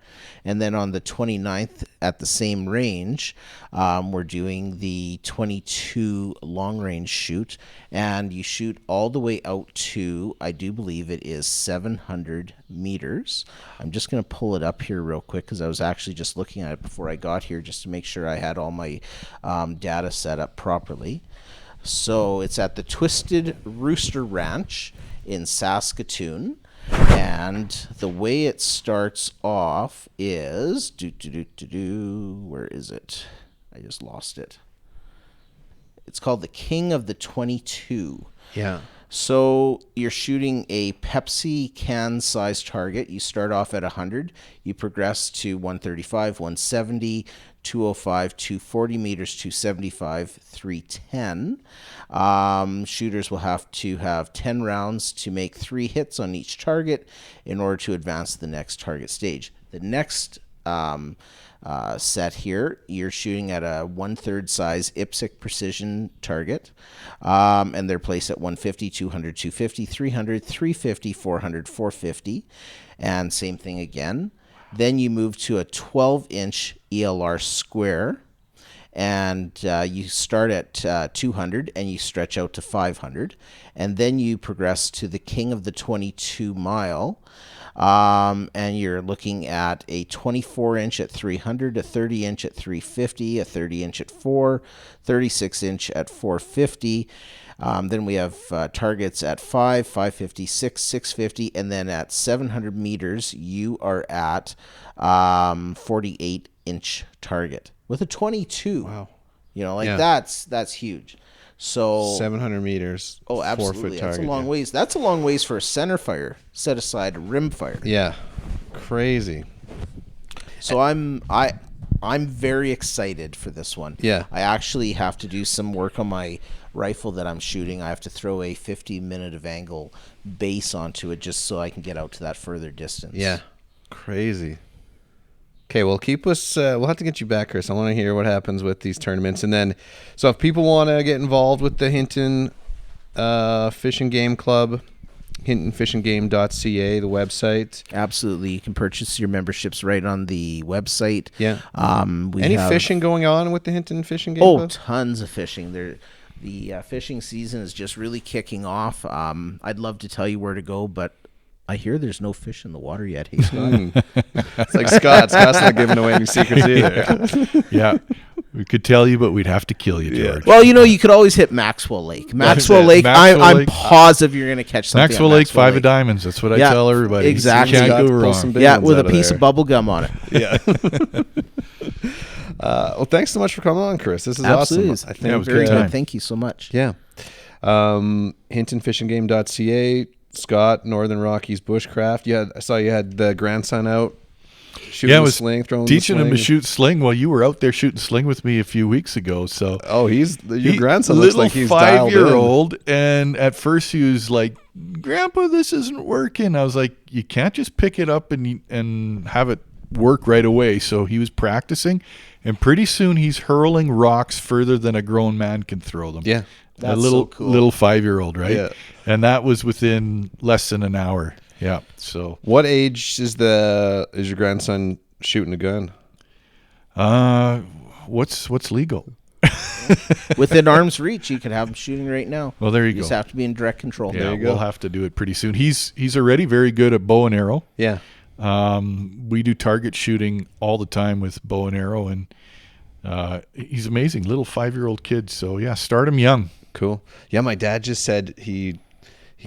And then on the 29th at the same range, we're doing the 22 long range shoot. And you shoot all the way out to, I do believe it is 700 meters. I'm just going to pull it up here real quick because I was actually just looking at it before I got here just to make sure I had all my data set up properly. So it's at the Twisted Rooster Ranch in Saskatoon, and the way it starts off is where is it? I just lost it. It's called the King of the 22. Yeah. So you're shooting a Pepsi can size target. You start off at 100. You progress to 135, 170, 205, 240 meters, 275, 310. Shooters will have to have 10 rounds to make 3 hits on each target in order to advance to the next target stage. The next set here, you're shooting at a 1/3 size IPSC precision target, and they're placed at 150, 200, 250, 300, 350, 400, 450, and same thing again. Then you move to a 12-inch ELR square, and you start at 200 and you stretch out to 500, and then you progress to the King of the 22 mile. And you're looking at a 24-inch at 300, a 30-inch at 350, a 30-inch at 4, 36-inch at 450. Then we have targets at 5, 550, 6, 650, and then at 700 meters, you are at 48-inch target with a 22. Wow. You know, like Yeah. that's huge. So 700 meters. oh, 4 absolutely. foot That's target. a long ways. That's a long ways for a center fire. Set aside a rim fire. Yeah. Crazy. So I'm very excited for this one. Yeah. I actually have to do some work on my rifle that I'm shooting. I have to throw a 50-minute of angle base onto it just so I can get out to that further distance. Yeah. Crazy. Okay, well, keep us. We'll have to get you back, Chris. I want to hear what happens with these tournaments, and then, so if people want to get involved with the Hinton Fish and Game Club, hintonfishandgame.ca, the website. Absolutely. You can purchase your memberships right on the website. Yeah. We Any have, fishing going on with the Hinton Fish and Game Oh, Club? tons of fishing. The fishing season is just really kicking off. I'd love to tell you where to go, but I hear there's no fish in the water yet. Hey, Scott. It's like Scott's not giving away any secrets either. Yeah. We could tell you, but we'd have to kill you, George. Well, you could always hit Maxwell Lake. Maxwell Lake, Maxwell I'm Lake. positive you're going to catch something. Maxwell at Lake, Maxwell 5 Lake. of diamonds. That's what I Yeah, tell everybody. exactly. You can't Scott, go pull wrong. some big Yeah, ones with a out of piece there. of bubble gum on it. Yeah. Well, thanks so much for coming on, Chris. This is Absolutely. awesome. I think Yeah, it was a great time. Thank you so much. Yeah. hintonfishandgame.ca. Scott, Northern Rockies Bushcraft. Yeah, I saw you had the grandson out shooting Yeah, I the was sling, throwing teaching the him to sling. shoot sling. Well, you were out there shooting sling with me a few weeks ago. So Oh, your grandson looks little like he's dialed in. 5-year-old, and at first he was like, "Grandpa, this isn't working." I was like, "You can't just pick it up and have it work right away." So he was practicing, and pretty soon he's hurling rocks further than a grown man can throw them. Yeah. A That's little so cool. little 5-year-old, right? Yeah. And that was within less than an hour. Yeah. So What age is your grandson shooting a gun? what's legal? Within arm's reach, you could have him shooting right now. Well, there you You just go. have to be in direct control. Yeah, you go. we'll have to do it pretty soon. He's already very good at bow and arrow. Yeah. We do target shooting all the time with bow and arrow, and he's amazing, little 5-year-old kid. So yeah, start him young. Cool. Yeah, my dad just said he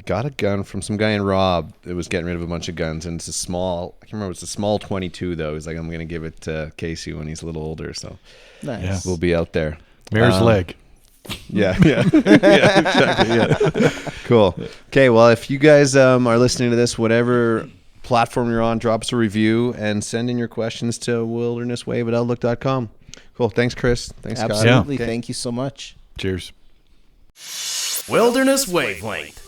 got a gun from some guy in Rob that was getting rid of a bunch of guns, and it's a small, I can't remember, it's a small 22 though. He's like, I'm going to give it to Casey when he's a little older, so Nice. Yeah. we'll be out there. Mare's leg. Yeah, yeah, yeah, exactly. Yeah, cool. Okay, well, if you guys are listening to this, whatever platform you're on, drop us a review and send in your questions to wildernesswave@outlook.com. Cool. Thanks, Chris. Thanks, Scott. Absolutely. Okay. Thank you so much. Cheers. Wilderness Wavelength.